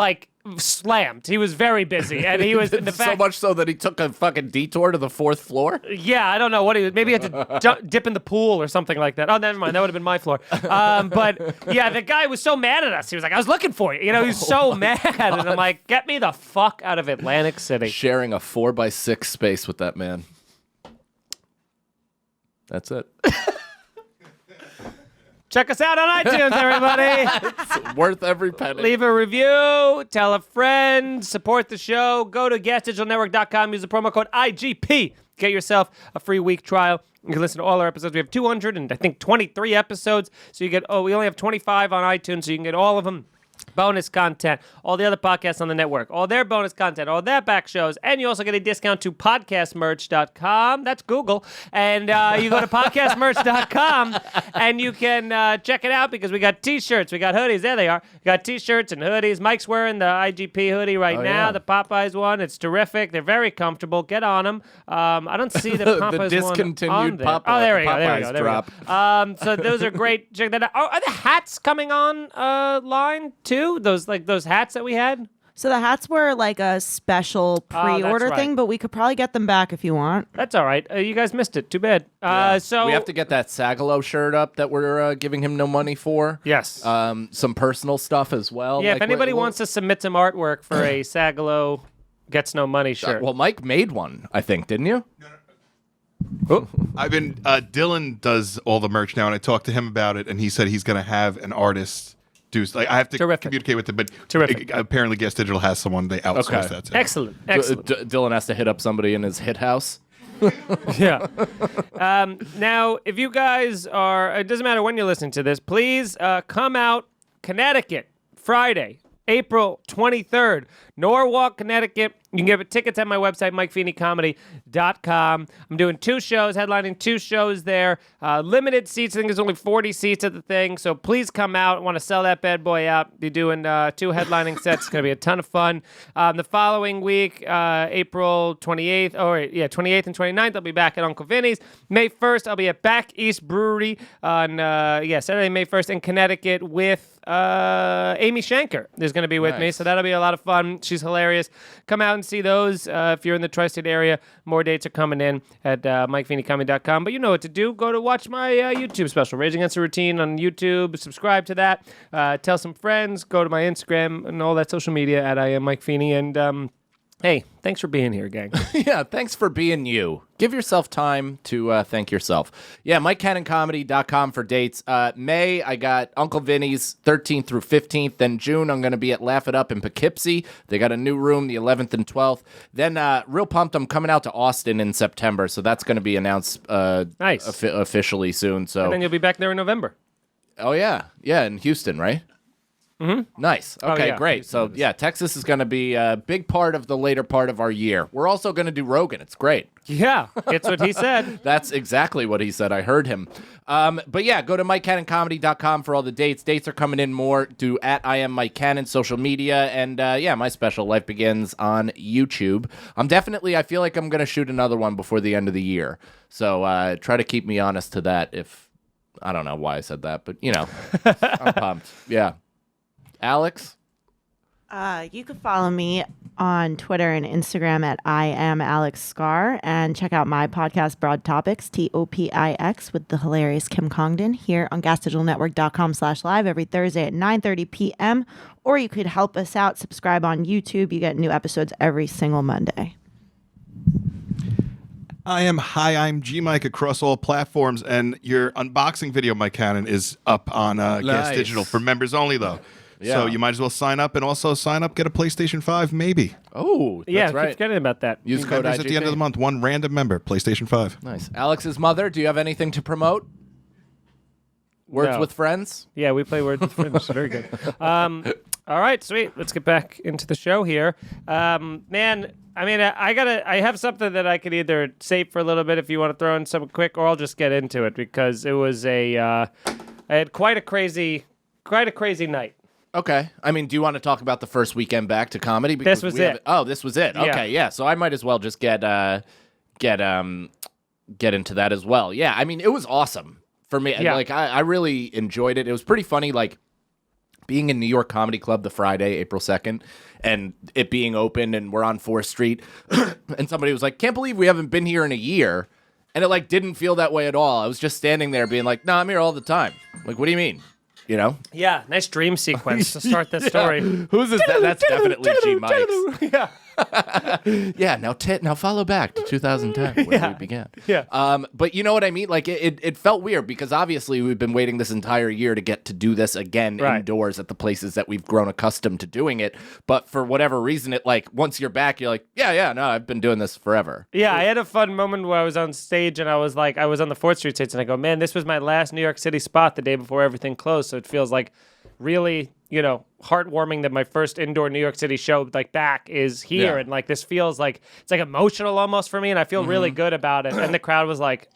slammed. He was very busy, and he was in the back. So much so that he took a fucking detour to the 4th floor? Yeah, I don't know what he was. Maybe he had to dip in the pool or something like that. Oh, never mind. That would have been my floor. But yeah, the guy was so mad at us. He was like, I was looking for you. He was so mad. And I'm like, get me the fuck out of Atlantic City. Sharing a 4x6 space with that man. That's it. Check us out on iTunes, everybody. It's worth every penny. Leave a review. Tell a friend. Support the show. Go to gasdigitalnetwork.com. Use the promo code IGP Get yourself a free week trial. You can listen to all our episodes. We have 23 episodes. So you get, we only have 25 on iTunes, so you can get all of them. Bonus content, all the other podcasts on the network, all their bonus content, all their back shows, and you also get a discount to podcastmerch.com. That's Google. And you go to podcastmerch.com and you can check it out because we got t-shirts, we got hoodies. There they are. We got t-shirts and hoodies. Mike's wearing the IGP hoodie right now, the Popeyes one. It's terrific. They're very comfortable. Get on them. I don't see the Popeyes the discontinued one on there. Popeyes, oh, there we go. There we Popeyes go. There drop. we go. So those are great. Check that out. Oh, are the hats coming on line too? Those hats that we had? So the hats were like a special pre-order right. thing, but we could probably get them back if you want. That's all right. You guys missed it. Too bad. So we have to get that Sagalow shirt up that we're giving him no money for. Yes. Some personal stuff as well. Yeah, if anybody wants to submit some artwork for a Sagalow gets no money shirt. Well, Mike made one, I think, didn't you? I've been Dylan does all the merch now, and I talked to him about it, and he said he's going to have an artist do. Like, I have to communicate with him, but apparently, Gas Digital has someone they outsource that to. Excellent. Dylan has to hit up somebody in his hit house. Yeah. Now, if you guys are, it doesn't matter when you're listening to this, please come out, Connecticut, Friday, April 23rd, Norwalk, Connecticut. You can get tickets at my website, MikeFeeneyComedy.com. I'm doing 2 shows, headlining 2 shows there. Limited seats. I think there's only 40 seats at the thing. So please come out. I want to sell that bad boy out. Be doing 2 headlining sets. It's going to be a ton of fun. The following week, April 28th, 28th and 29th, I'll be back at Uncle Vinny's. May 1st, I'll be at Back East Brewery on Saturday, May 1st in Connecticut with Amy Shanker is going to be with me. So that'll be a lot of fun. She's hilarious. Come out and see those if you're in the tri-state area. More dates are coming in at MikeFeeneyComedy.com. But you know what to do. Go to watch my YouTube special, Rage Against the Routine on YouTube. Subscribe to that. Tell some friends. Go to my Instagram and all that social media at I am Mike Feeney. And hey, thanks for being here, gang. Yeah, thanks for being you. Give yourself time to thank yourself. Yeah, MikeCannonComedy.com for dates. May, I got Uncle Vinny's 13th through 15th. Then June, I'm going to be at Laugh It Up in Poughkeepsie. They got a new room the 11th and 12th. Then real pumped, I'm coming out to Austin in September. So that's going to be announced officially soon. So And then you'll be back there in November. Oh, yeah. Yeah, in Houston, right? Mm-hmm. Nice. Okay, great. So, Texas is going to be a big part of the later part of our year. We're also going to do Rogan. It's great. Yeah, it's what he said. That's exactly what he said. I heard him. But yeah, go to MikeCannonComedy.com for all the dates. Dates are coming in more. Do at I am Mike Cannon, social media. And my special Life Begins on YouTube. I feel like I'm going to shoot another one before the end of the year. So try to keep me honest to that if, I don't know why I said that, but I'm pumped. Yeah. Alex? You can follow me on Twitter and Instagram at I am Alex Scar, and check out my podcast, Broad Topics, TOPIX, with the hilarious Kim Congdon here on GasDigitalNetwork.com/live every Thursday at 9:30 p.m. Or you could help us out, subscribe on YouTube. You get new episodes every single Monday. I'm G Mike across all platforms, and your unboxing video, Mike Cannon, is up on Gas Digital for members only, though. Yeah. So you might as well sign up, and also sign up, get a PlayStation 5, maybe. Oh, that's right. Keep forgetting about that. Use code IGP. At the end of the month, one random member, PlayStation 5. Nice. Alex's mother, do you have anything to promote? Words with Friends? Yeah, we play Words with Friends. Very good. All right, sweet. Let's get back into the show here. Man, I mean, I have something that I could either save for a little bit if you want to throw in something quick, or I'll just get into it because it was I had quite a crazy night. Okay. I mean, do you want to talk about the first weekend back to comedy? Because this was it. Oh, this was it. Okay, yeah. So I might as well just get into that as well. Yeah, I mean, it was awesome for me. Yeah. Like, I really enjoyed it. It was pretty funny, like, being in New York Comedy Club the Friday, April 2nd, and it being open, and we're on 4th Street, and somebody was like, can't believe we haven't been here in a year. And it, like, didn't feel that way at all. I was just standing there being like, no, I'm here all the time. Like, what do you mean? You know? Yeah, nice dream sequence to start this story. Who's this? That's definitely G Mike's. Yeah. Yeah, now follow back to 2010 where we began. Yeah. But you know what I mean? Like it felt weird because obviously we've been waiting this entire year to get to do this again indoors at the places that we've grown accustomed to doing it. But for whatever reason, it like once you're back, you're like, yeah, no, I've been doing this forever. Yeah, I had a fun moment where I was on stage and I was on the 4th Street stage and I go, man, this was my last New York City spot the day before everything closed. So it feels like really, heartwarming that my first indoor New York City show back is here. And like this feels like it's like emotional almost for me. And I feel really good about it. And the crowd was like,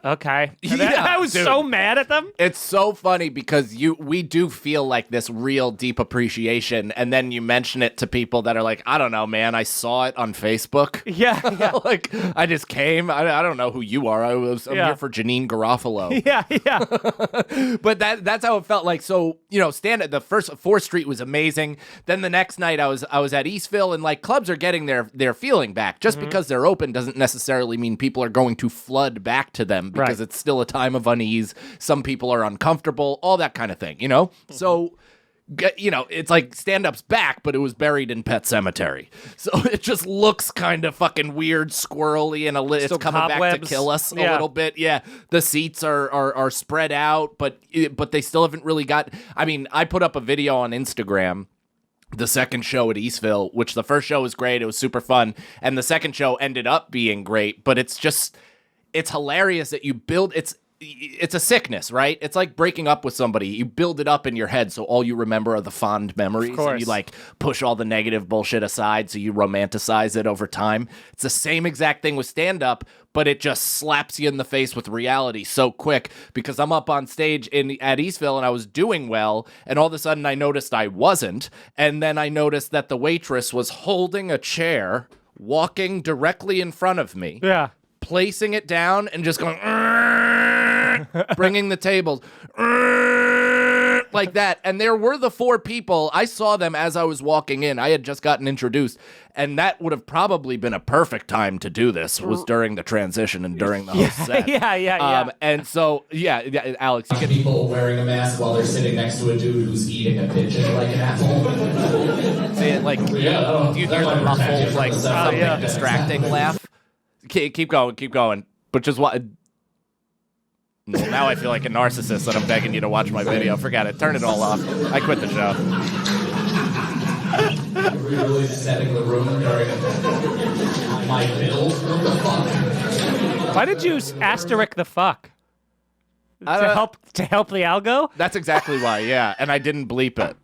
okay. I was so mad at them. It's so funny because we do feel like this real deep appreciation, and then you mention it to people that are like, I don't know, man, I saw it on Facebook. Yeah. Like I just came. I don't know who you are. I'm here for Janine Garofalo. Yeah. But that's how it felt like. So the first 4th Street was amazing. Then the next night I was at Eastville, and like clubs are getting their feeling back. Just because they're open doesn't necessarily mean people are going to flood back to them because it's still a time of unease. Some people are uncomfortable, all that kind of thing, So, it's like stand-up's back, but it was buried in Pet Sematary. So it just looks kind of fucking weird, squirrely, and it's coming back to kill us a little bit. Yeah, the seats are spread out, but they still haven't really got... I mean, I put up a video on Instagram the second show at Eastville, which the first show was great. It was super fun. And the second show ended up being great, but it's hilarious that you build it's a sickness, right? It's like breaking up with somebody. You build it up in your head so all you remember are the fond memories. And you like push all the negative bullshit aside so you romanticize it over time. It's the same exact thing with stand-up, but it just slaps you in the face with reality so quick because I'm up on stage at Eastville and I was doing well, and all of a sudden I noticed I wasn't, and then I noticed that the waitress was holding a chair, walking directly in front of me. Yeah. Placing it down and just going, bringing the tables like that. And there were the 4 people. I saw them as I was walking in. I had just gotten introduced. And that would have probably been a perfect time to do this, was during the transition and during the whole set. Yeah. And so, Alex, you get people wearing a mask while they're sitting next to a dude who's eating a pigeon like an apple. say it like, do you hear the muffled, like something distracting laugh? Keep going. But just what? Well, now I feel like a narcissist that I'm begging you to watch my video. Forget it. Turn it all off. I quit the show. Really setting the room during my build. Why did you asterisk the fuck? To help the algo? That's exactly why, yeah. And I didn't bleep it.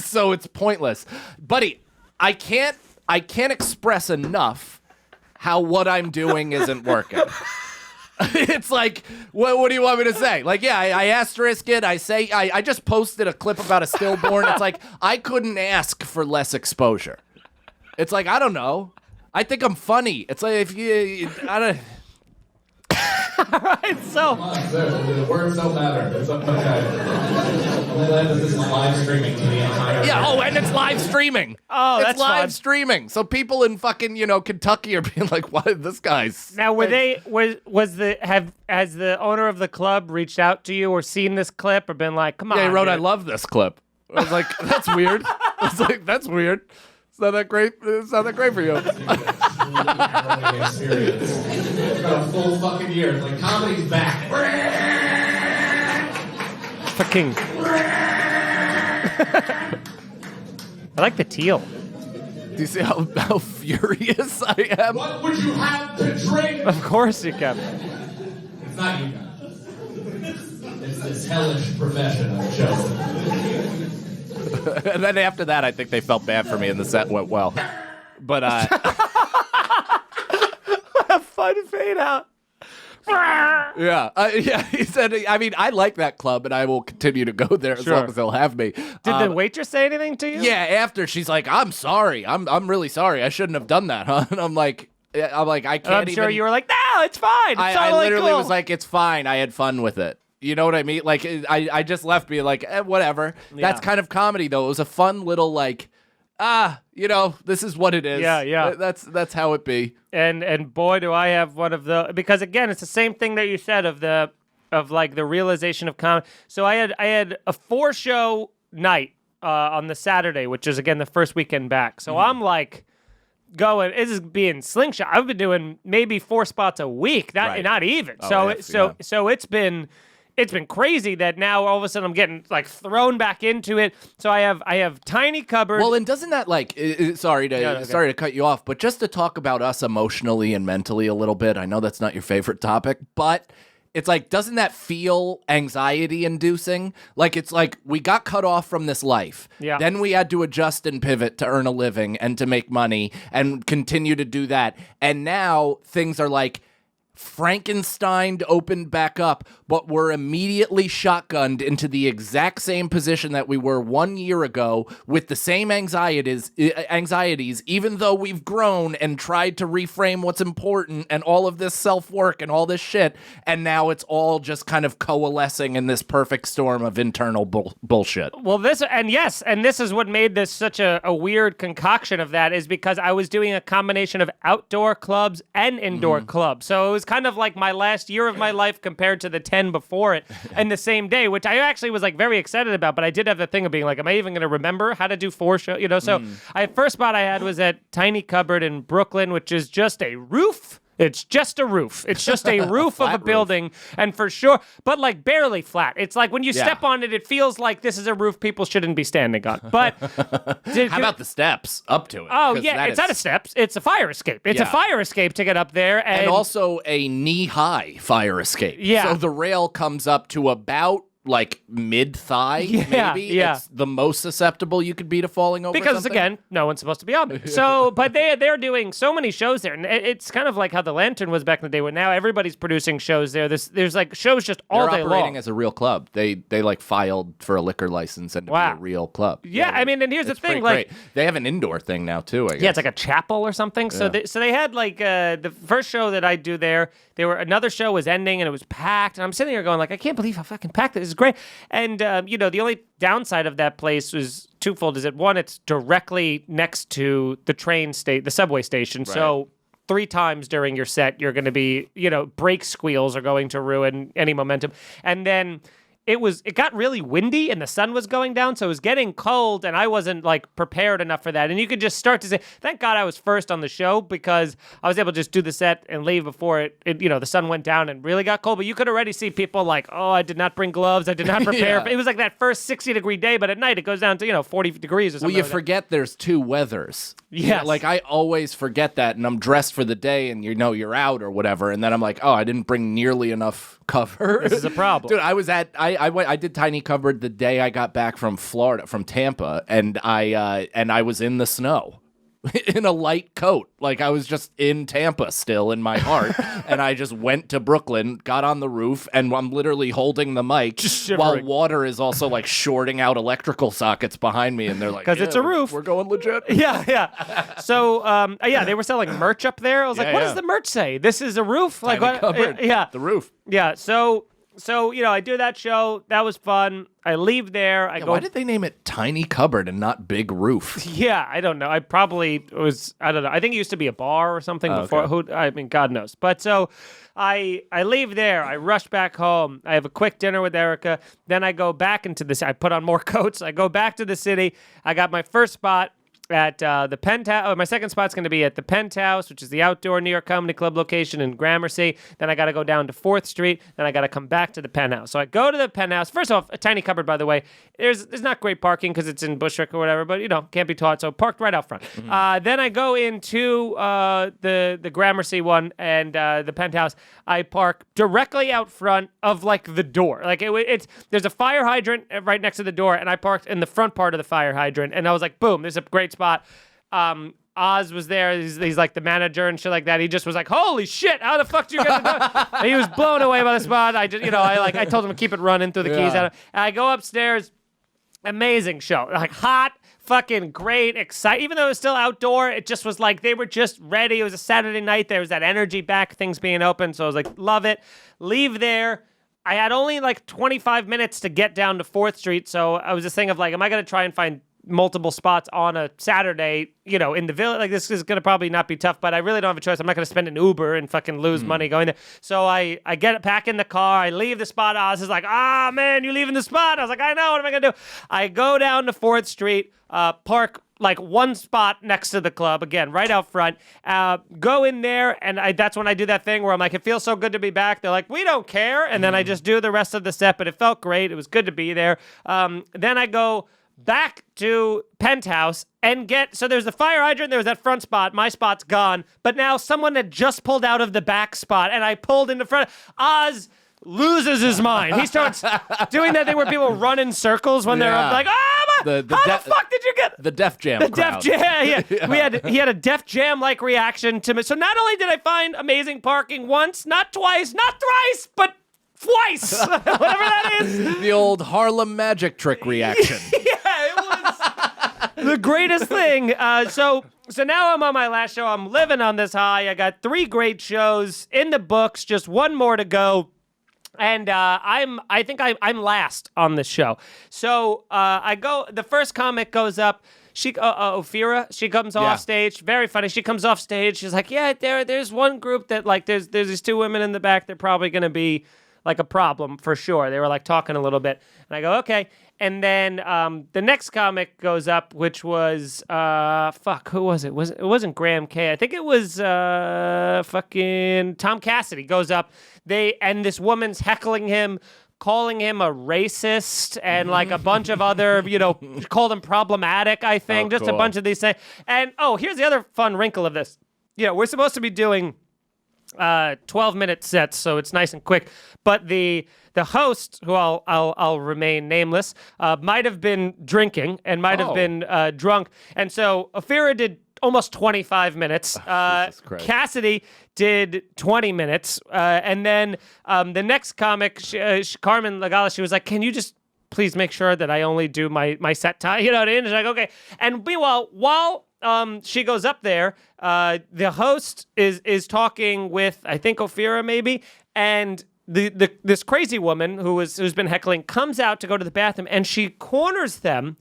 So it's pointless. Buddy, I can't express enough how what I'm doing isn't working. It's like, what do you want me to say? Like, yeah, I asterisk it. I just posted a clip about a stillborn. It's like, I couldn't ask for less exposure. It's like, I don't know. I think I'm funny. It's like, I don't... All right, so... The words don't matter. It's okay. This is live streaming to the entire... Yeah, and it's live streaming. Oh, that's live fun. streaming. So people in fucking, Kentucky are being like, why this guy's... Now, has the owner of the club reached out to you or seen this clip or been like, come on, Yeah, he wrote, dude. I love this clip. I was like, that's weird. I was like, that's weird. It's not that great. It's not that great for you. Experience. For a full fucking year. It's like, comedy's back. Fucking. I like the teal. Do you see how furious I am? What would you have to drink? Of course you can. It's not you guys. It's this hellish profession I've chosen. And then after that, I think they felt bad for me and the set went well. But, A fun fade out. Yeah, he said, I mean, I like that club and I will continue to go there as long as they'll have me. Did the waitress say anything to you? Yeah, after she's like, I'm sorry. I'm really sorry. I shouldn't have done that, huh? And I'm like, I can't I'm sure you were like, no, it's fine. It's I totally literally cool. was like, it's fine. I had fun with it. You know what I mean? Like, I just left being like, whatever. Yeah. That's kind of comedy, though. It was a fun little, like, this is what it is. Yeah. That's how it be. And boy, do I have one of the, because again, it's the same thing that you said of the realization of comedy. So I had a 4-show night on the Saturday, which is again the first weekend back. So I'm like going. This is being slingshot. I've been doing maybe 4 spots a week, not even. So it's been crazy that now all of a sudden I'm getting like thrown back into it. So I have tiny cupboard. Well, and doesn't that sorry to cut you off, but just to talk about us emotionally and mentally a little bit. I know that's not your favorite topic, but it's like, doesn't that feel anxiety inducing? Like, it's like we got cut off from this life. Yeah. Then we had to adjust and pivot to earn a living and to make money and continue to do that. And now things are like Frankensteined opened back up, but we're immediately shotgunned into the exact same position that we were 1 year ago with the same anxieties, even though we've grown and tried to reframe what's important and all of this self-work and all this shit, and now it's all just kind of coalescing in this perfect storm of internal bullshit. Well, this is what made this such a weird concoction of that, is because I was doing a combination of outdoor clubs and indoor clubs. So it was kind of like my last year of my life compared to the 10 before it in the same day, which I actually was like very excited about, but I did have the thing of being like, am I even going to remember how to do 4 shows? So first spot I had was at Tiny Cupboard in Brooklyn, which is just a roof. It's just a roof. It's just a roof of a building, and for sure, but like barely flat. It's like when you step on it, it feels like this is a roof people shouldn't be standing on. But how about the steps up to it? Oh yeah, it's not a steps. It's a fire escape. It's a fire escape to get up there, and also a knee-high fire escape. Yeah. So the rail comes up to about like mid-thigh, maybe. Yeah. It's the most susceptible you could be to falling over because, something. again, no one's supposed to be on there. So, but they're doing so many shows there. And it's kind of like how the Lantern was back in the day, where now everybody's producing shows there. There's like shows just all day long. They're operating as a real club. They like filed for a liquor license and to be a real club. Yeah, I mean, and here's the thing. Like, great. They have an indoor thing now, too, I guess. Yeah, it's like a chapel or something. So they had like the first show that I do there, another show was ending and it was packed. And I'm sitting here going like, I can't believe how fucking packed this is. Great. And, the only downside of that place was twofold. Is that one, it's directly next to the subway station. Right. So 3 times during your set, you're going to be, brake squeals are going to ruin any momentum. And then it got really windy and the sun was going down, so it was getting cold, and I wasn't like prepared enough for that. And you could just start to say, thank God I was first on the show, because I was able to just do the set and leave before the sun went down and really got cold. But you could already see people like, oh, I did not bring gloves, I did not prepare. It was like that first 60-degree day, but at night it goes down to 40 degrees or something. Well, you forget there's 2 weathers. Yes. Like I always forget that, and I'm dressed for the day, and you're out or whatever, and then I'm like, oh, I didn't bring nearly enough cover. This is a problem. Dude, I did Tiny Cupboard the day I got back from Tampa, and I was in the snow in a light coat. Like I was just in Tampa still in my heart. And I just went to Brooklyn, got on the roof, and I'm literally holding the mic while water is also like shorting out electrical sockets behind me. And they're like, because it's a roof. We're going legit. Yeah. So, they were selling merch up there. I was like, what does the merch say? This is a roof? Tiny like, Cupboard. The roof. Yeah. So, I do that show. That was fun. I leave there. I go. Why did they name it Tiny Cupboard and not Big Roof? Yeah, I don't know. I don't know. I think it used to be a bar or something before. Okay. God knows. But so I leave there. I rush back home. I have a quick dinner with Erica. Then I go back into the city. I put on more coats. I go back to the city. I got my first spot at the Penthouse. My second spot's going to be at the Penthouse, which is the outdoor New York Comedy Club location in Gramercy. Then I got to go down to 4th Street. Then I got to come back to the Penthouse. So I go to the Penthouse. First off, a Tiny Cupboard, by the way. There's not great parking because it's in Bushwick or whatever, but can't be taught. So parked right out front. Mm-hmm. Then I go into the Gramercy one and the Penthouse. I park directly out front of like the door. Like there's a fire hydrant right next to the door, and I parked in the front part of the fire hydrant. And I was like, boom, there's a great spot. Oz was there. He's like the manager and shit like that. He just was like, holy shit, how the fuck do you guys do? And he was blown away by the spot. I told him to keep it running, threw the keys out. And I go upstairs. Amazing show. Like hot, fucking great, exciting. Even though it was still outdoor, it just was like they were just ready. It was a Saturday night. There was that energy back, things being open. So I was like, love it. Leave there. I had only like 25 minutes to get down to 4th Street. So I was just thinking of like, am I going to try and find multiple spots on a Saturday, in the village? Like, this is going to probably not be tough, but I really don't have a choice. I'm not going to spend an Uber and fucking lose money going there. So I get it back in the car. I leave the spot. Oz is like, man, you leaving the spot? I was like, I know. What am I going to do? I go down to 4th Street, park like one spot next to the club, again, right out front. Go in there, and that's when I do that thing where I'm like, it feels so good to be back. They're like, we don't care. And then I just do the rest of the set, but it felt great. It was good to be there. Then I go back to Penthouse and so there's the fire hydrant, there was that front spot, my spot's gone, but now someone had just pulled out of the back spot, and I pulled in the front. Oz loses his mind. He starts doing that thing where people run in circles when they're like, how the fuck did you get the Def Jam the crowd. Def Jam? Yeah. He had a Def Jam like reaction to me. So not only did I find amazing parking once, not twice, not thrice, but twice, whatever that is. The old Harlem magic trick reaction. It was the greatest thing. So now I'm on my last show. I'm living on this high. I got 3 great shows in the books, just one more to go. And I think I'm last on this show. So the first comic goes up. Ophira, she comes off stage. Very funny. She comes off stage. She's like, yeah, there's one group that like there's these 2 women in the back. They're probably going to be like a problem for sure. They were like talking a little bit. And I go, okay. And then the next comic goes up, which was, who was it? It wasn't Graham K. I think it was fucking Tom Cassidy goes up. And this woman's heckling him, calling him a racist and like a bunch of other, called him problematic, I think. Just cool. A bunch of these things. And, here's the other fun wrinkle of this. We're supposed to be doing 12-minute sets, so it's nice and quick. But the host, who I'll remain nameless, might have been drinking and might have been drunk, and so Ophira did almost 25 minutes. Cassidy did 20 minutes, and then the next comic, Carmen Lagala, she was like, "Can you just please make sure that I only do my set time?" You know what I mean? She's like, "Okay." And meanwhile, while she goes up there, the host is talking with, I think, Ophira maybe, and this crazy woman who's been heckling comes out to go to the bathroom, and she corners them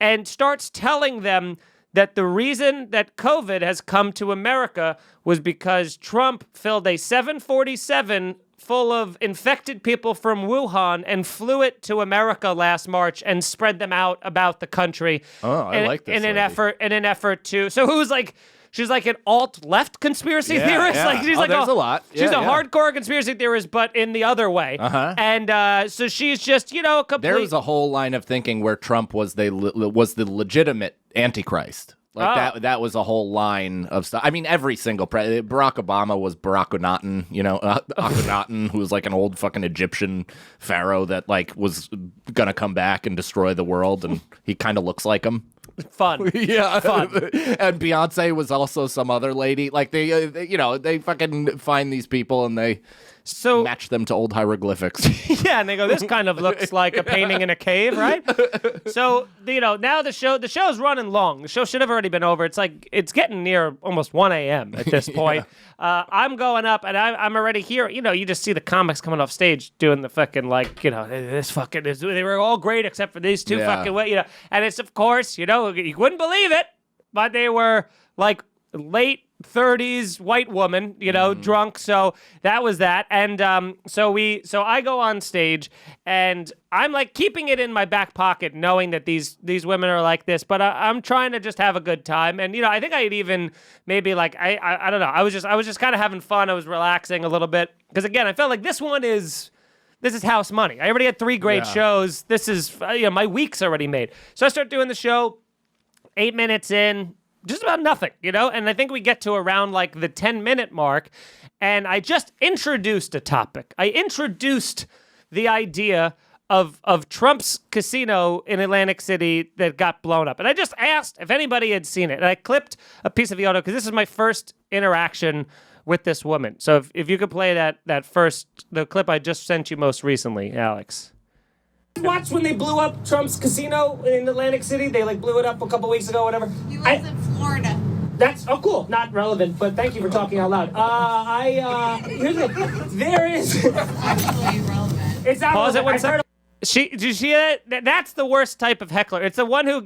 and starts telling them that the reason that COVID has come to America was because Trump filled a 747 full of infected people from Wuhan and flew it to America last March and spread them out about the country. I like this. In an effort to. So who's like? She's like an alt-left conspiracy theorist. Yeah. Like she's there's a lot. She's a hardcore conspiracy theorist, but in the other way. And so she's just, complete. There was a whole line of thinking where Trump was the legitimate Antichrist. Like that was a whole line of stuff. I mean, every single president. Barack Obama was Akhenaten, Akhenaten, who was like an old fucking Egyptian pharaoh that like was gonna come back and destroy the world, and he kind of looks like him. Fun. Yeah. Fun. And Beyonce was also some other lady. Like they fucking find these people and they match them to old hieroglyphics. Yeah, and they go, this kind of looks like a painting in a cave, right? So, now the show's running long. The show should have already been over. It's like, it's getting near almost 1 a.m. at this point. I'm going up, and I'm already here. You just see the comics coming off stage doing the fucking, they were all great except for these 2 fucking, and it's, of course, you wouldn't believe it, but they were, like, late 30s white woman, drunk. So that was that. And so I go on stage, and I'm like keeping it in my back pocket, knowing that these women are like this, but I'm trying to just have a good time. And I think I'd even maybe like I don't know. I was just kind of having fun. I was relaxing a little bit because again, I felt like this is house money. I already had 3 great shows. This is my week's already made. So I start doing the show. 8 minutes in. Just about nothing, And I think we get to around like the 10-minute mark, and I just introduced a topic. I introduced the idea of Trump's casino in Atlantic City that got blown up. And I just asked if anybody had seen it. And I clipped a piece of the audio because this is my first interaction with this woman. So if you could play the clip I just sent you most recently, Alex. Watch when they blew up Trump's casino in Atlantic City. They blew it up a couple weeks ago, whatever. He lives in Florida. Cool. Not relevant, but thank you for talking out loud. Here's the thing. There is. It's actually relevant. It's not relevant. Pause it 1 second. Did you see that? That's the worst type of heckler. It's the one who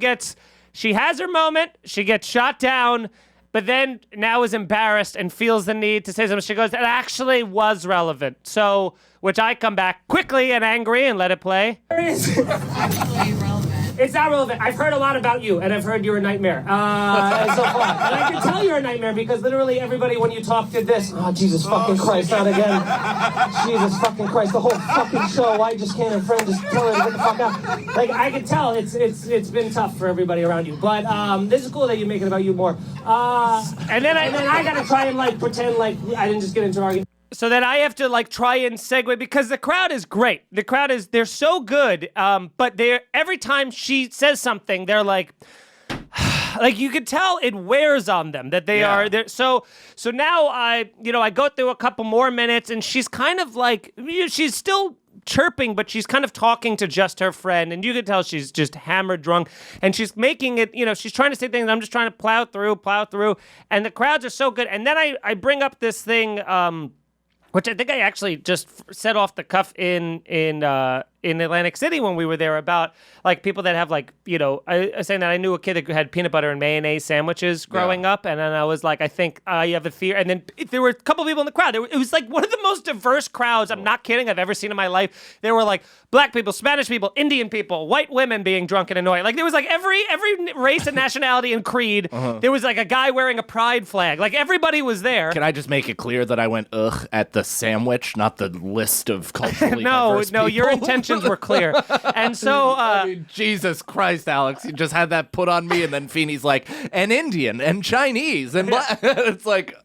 she has her moment, she gets shot down, but then now is embarrassed and feels the need to say something. She goes, it actually was relevant. So, which I come back quickly and angry and let it play. It's actually relevant. It's not relevant. I've heard a lot about you, and I've heard you're a nightmare so far. And I can tell you're a nightmare because literally everybody, when you talk, did this. Oh, Jesus fucking Christ, not again. Jesus fucking Christ, the whole fucking show. I just can't, friend, just tell her to get the fuck out. Like, I can tell it's been tough for everybody around you. But this is cool that you make it about you more. And then I gotta try and, like, pretend like I didn't just get into an argument. So then I have to, like, try and segue because the crowd is great. The crowd is, they're so good. But every time she says something, they're like you could tell it wears on them that they are there. So now I go through a couple more minutes and she's kind of like, she's still chirping, but she's kind of talking to just her friend, and you can tell she's just hammered drunk, and she's making it, she's trying to say things, I'm just trying to plow through, and the crowds are so good. And then I bring up this thing, which I think I actually just set off the cuff in Atlantic City when we were there, about like people that have, like, I was saying that I knew a kid that had peanut butter and mayonnaise sandwiches growing up, and then I was like, I think you have a fear. And then there were a couple people in the crowd. It was like one of the most diverse crowds, I'm not kidding, I've ever seen in my life. There were like black people, Spanish people, Indian people, white women being drunk and annoying. Like there was like every race and nationality and creed. There was like a guy wearing a pride flag. Like everybody was there. Can I just make it clear that I went ugh at the sandwich, not the list of culturally diverse people? Your intentions were clear. And so I mean, Jesus Christ, Alex, you just had that put on me, and then Feeney's like, and Indian and Chinese and it's like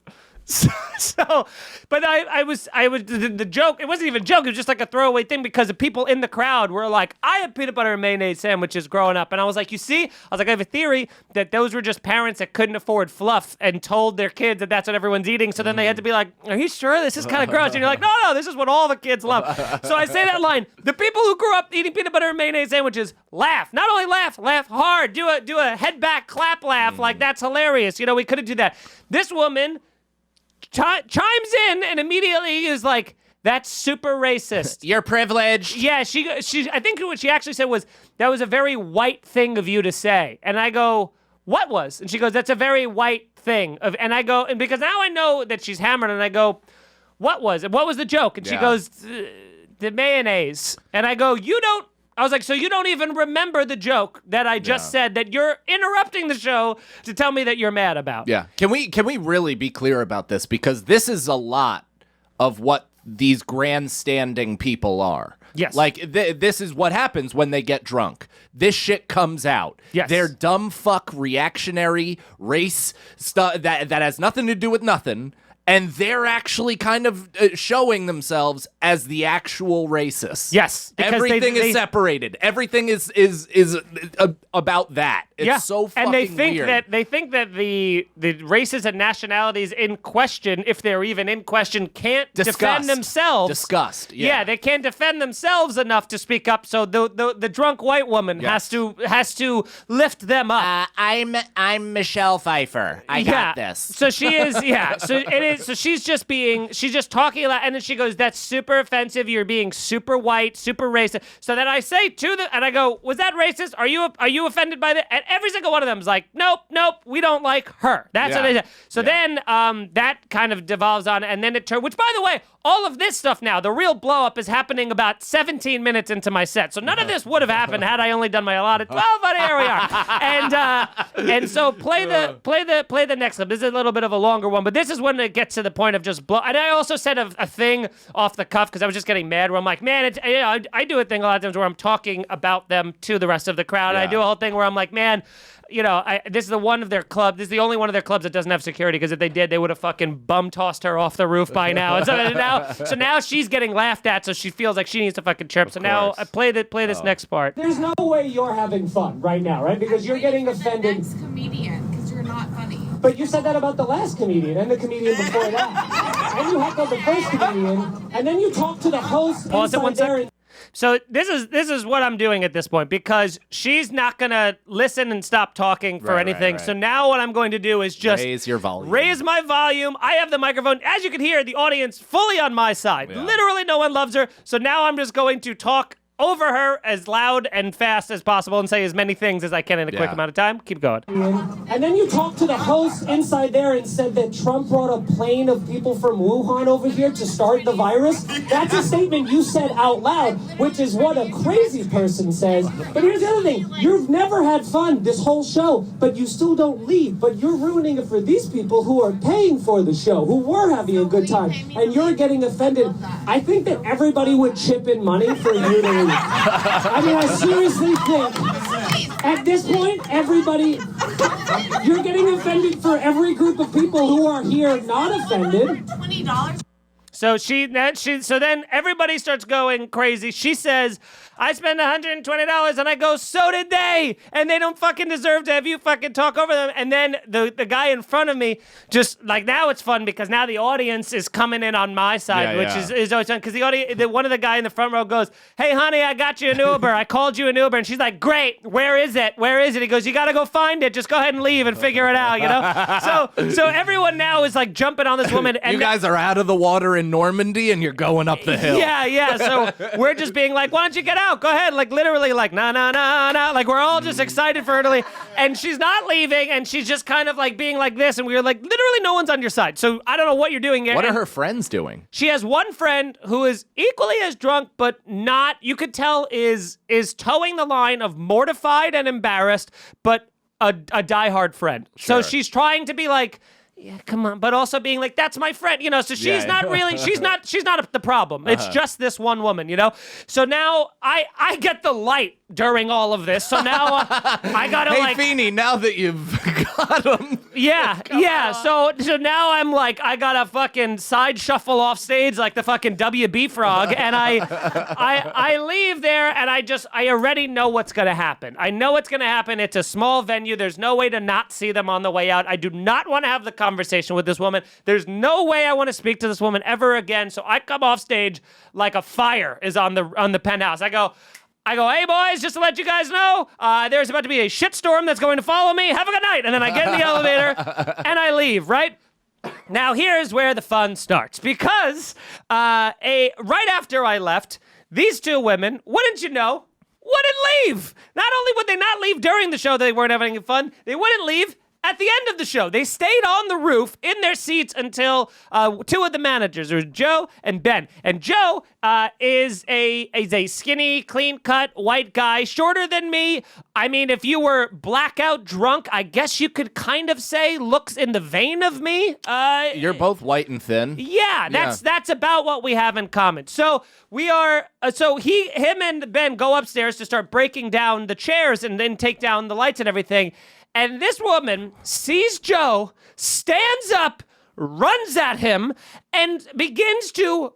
but I was the joke, it wasn't even a joke, it was just like a throwaway thing, because the people in the crowd were like, I had peanut butter and mayonnaise sandwiches growing up, and I was like, you see, I was like, I have a theory that those were just parents that couldn't afford fluff and told their kids that that's what everyone's eating, so then they had to be like, are you sure this is kind of gross? And you're like, no, this is what all the kids love. So I say that line, the people who grew up eating peanut butter and mayonnaise sandwiches laugh, not only laugh hard, do a head back clap laugh, like that's hilarious, we couldn't do that. This woman chimes in and immediately is like, that's super racist. You're privileged. Yeah, she. I think what she actually said was, that was a very white thing of you to say. And I go, what was? And she goes, that's a very white thing. And I go, and because now I know that she's hammered, and I go, what was it? What was the joke? And she goes, the mayonnaise. And I go, I was like, so you don't even remember the joke that I just said that you're interrupting the show to tell me that you're mad about? Yeah. Can we really be clear about this? Because this is a lot of what these grandstanding people are. Yes. Like, this is what happens when they get drunk. This shit comes out. Yes. They're dumb fuck reactionary race stuff that has nothing to do with nothing. And they're actually kind of showing themselves as the actual racicists. Yes, everything is separated. Everything is about that. It's so fucking and they think weird. They think that the races and nationalities in question, if they're even in question, can't defend themselves. Disgust. Yeah, they can't defend themselves enough to speak up. So the drunk white woman has to lift them up. I'm Michelle Pfeiffer. I got this. So she is. Yeah. So it is. So she's just talking a lot, and then she goes, that's super offensive. You're being super white, super racist. So then I say and I go, was that racist? Are you offended by that? And every single one of them is like, nope, we don't like her. That's what it is. So then that kind of devolves on, and then it turned, which by the way, all of this stuff now, the real blow up is happening about 17 minutes into my set. So none of this would have happened had I only done my allotted 12, but here we are. And so play the next clip. This is a little bit of a longer one, but this is when it gets to the point of just blow. And I also said a thing off the cuff because I was just getting mad where I'm like, man, I do a thing a lot of times where I'm talking about them to the rest of the crowd. Yeah. I do a whole thing where I'm like, man, this is the one of their club. This is the only one of their clubs that doesn't have security, because if they did, they would have fucking bum tossed her off the roof by now. And so now she's getting laughed at, so she feels like she needs to fucking chirp. So now I play this next part. There's no way you're having fun right now, right? Because you're getting offended. The next comedian, because you're not funny. But you said that about the last comedian and the comedian before that. And you heckled the first comedian, and then you talked to the host. Pause it 1 second. So this is what I'm doing at this point, because she's not going to listen and stop talking for anything. Right. So now what I'm going to do is just raise your volume. Raise my volume. I have the microphone. As you can hear, the audience fully on my side. Yeah. Literally no one loves her. So now I'm just going to talk over her as loud and fast as possible and say as many things as I can in a quick amount of time. Keep going. And then you talked to the host inside there and said that Trump brought a plane of people from Wuhan over here to start the virus. That's a statement you said out loud, which is what a crazy person says. But here's the other thing. You've never had fun this whole show, but you still don't leave. But you're ruining it for these people who are paying for the show, who were having a good time, and you're getting offended. I think that everybody would chip in money for you to leave. I mean, I seriously think at this point, everybody, you're getting offended for every group of people who are here not offended. $20. So so then everybody starts going crazy. She says, I spent $120, and I go, so did they, and they don't fucking deserve to have you fucking talk over them. And then the guy in front of me just, like, now it's fun because now the audience is coming in on my side, which is always fun, because one of the guy in the front row goes, hey, honey, I got you an Uber. I called you an Uber. And she's like, great, where is it? Where is it? He goes, you got to go find it. Just go ahead and leave and figure it out, you know? So everyone now is, like, jumping on this woman. And you guys are out of the water in Normandy, and you're going up the hill. Yeah. So we're just being like, why don't you get out? Go ahead. Like, literally, like, nah. Like, we're all just excited for her to leave. And she's not leaving, and she's just kind of, like, being like this. And we were like, literally, no one's on your side. So I don't know what you're doing here. What are her friends doing? She has one friend who is equally as drunk, but not, you could tell, is towing the line of mortified and embarrassed, but a diehard friend. Sure. So she's trying to be like, yeah, come on, but also being like, that's my friend, you know, so she's not really, she's not the problem. It's just this one woman, you know? So now I get the light during all of this, so now I gotta hey, Feeney, now that you've got him. Yeah. So now I'm like, I gotta fucking side shuffle off stage like the fucking WB frog, and I leave there, and I already know what's gonna happen. I know what's gonna happen. It's a small venue. There's no way to not see them on the way out. I do not want to have the conversation with this woman. There's no way I want to speak to this woman ever again. So I come off stage like a fire is on the penthouse. I go, hey, boys, just to let you guys know, there's about to be a shitstorm that's going to follow me. Have a good night. And then I get in the elevator, and I leave, right? Now, here's where the fun starts. Because right after I left, these two women, wouldn't you know, wouldn't leave. Not only would they not leave during the show, they weren't having fun, they wouldn't leave at the end of the show. They stayed on the roof in their seats until two of the managers, there was Joe and Ben. And Joe is a skinny, clean-cut, white guy, shorter than me. I mean, if you were blackout drunk, I guess you could kind of say looks in the vein of me. You're both white and thin. Yeah, that's about what we have in common. So we are, him and Ben go upstairs to start breaking down the chairs and then take down the lights and everything. And this woman sees Joe, stands up, runs at him, and begins to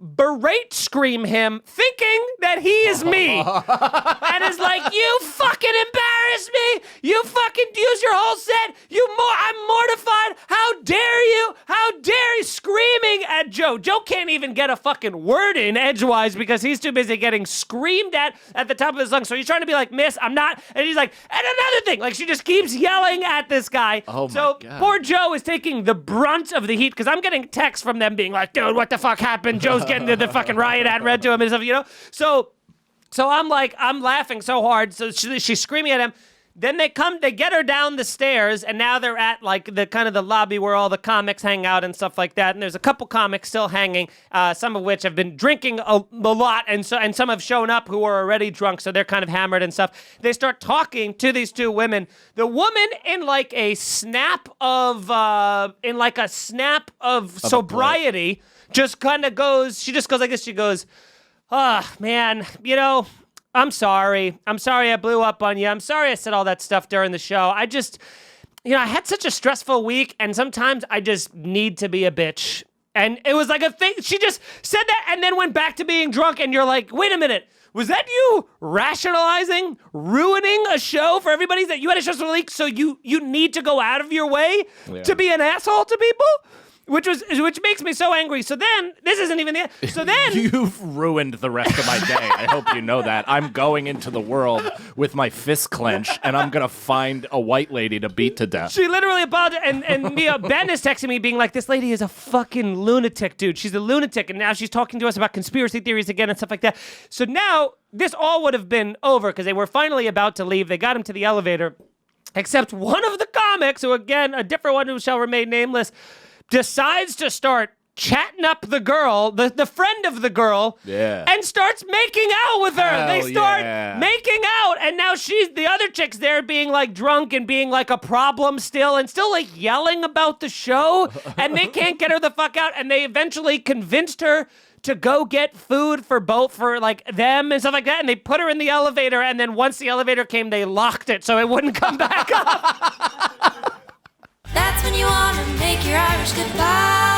scream him, thinking that he is me. And is like, you fucking embarrassed me. You fucking use your whole set. I'm mortified. How dare you? How dare you? Screaming at Joe. Joe can't even get a fucking word in edgewise because he's too busy getting screamed at the top of his lungs. So he's trying to be like, miss, I'm not. And he's like, and another thing. Like, she just keeps yelling at this guy. Oh, my God. Poor Joe is taking the brunt of the heat because I'm getting texts from them being like, dude, what the fuck happened? Joe's getting the fucking riot ad read to him and stuff, you know? So I'm like, I'm laughing so hard. So she's screaming at him. Then they get her down the stairs, and now they're at like the kind of the lobby where all the comics hang out and stuff like that. And there's a couple comics still hanging, some of which have been drinking a lot, and some have shown up who are already drunk, so they're kind of hammered and stuff. They start talking to these two women. The woman in like a snap of sobriety just kind of goes. She just goes like this. She goes, man, you know, I'm sorry I blew up on you. I'm sorry I said all that stuff during the show. I just, you know, I had such a stressful week, and sometimes I just need to be a bitch. And it was like a thing. She just said that and then went back to being drunk, and you're like, wait a minute. Was that you rationalizing, ruining a show for everybody that you had a stressful week, so you need to go out of your way to be an asshole to people? which makes me so angry. So then, this isn't even the end. So then... You've ruined the rest of my day. I hope you know that. I'm going into the world with my fist clenched, and I'm going to find a white lady to beat to death. She literally apologized, and Ben is texting me being like, this lady is a fucking lunatic, dude. She's a lunatic, and now she's talking to us about conspiracy theories again and stuff like that. So now, this all would have been over, because they were finally about to leave. They got him to the elevator. Except one of the comics, who again, a different one who shall remain nameless, decides to start chatting up the girl, the friend of the girl, and starts making out with her. They start making out, and now the other chick's there being like drunk and being like a problem still, and still like yelling about the show, and they can't get her the fuck out, and they eventually convinced her to go get food for like them and stuff like that, and they put her in the elevator, and then once the elevator came, they locked it so it wouldn't come back up. That's when you want to make your Irish goodbye.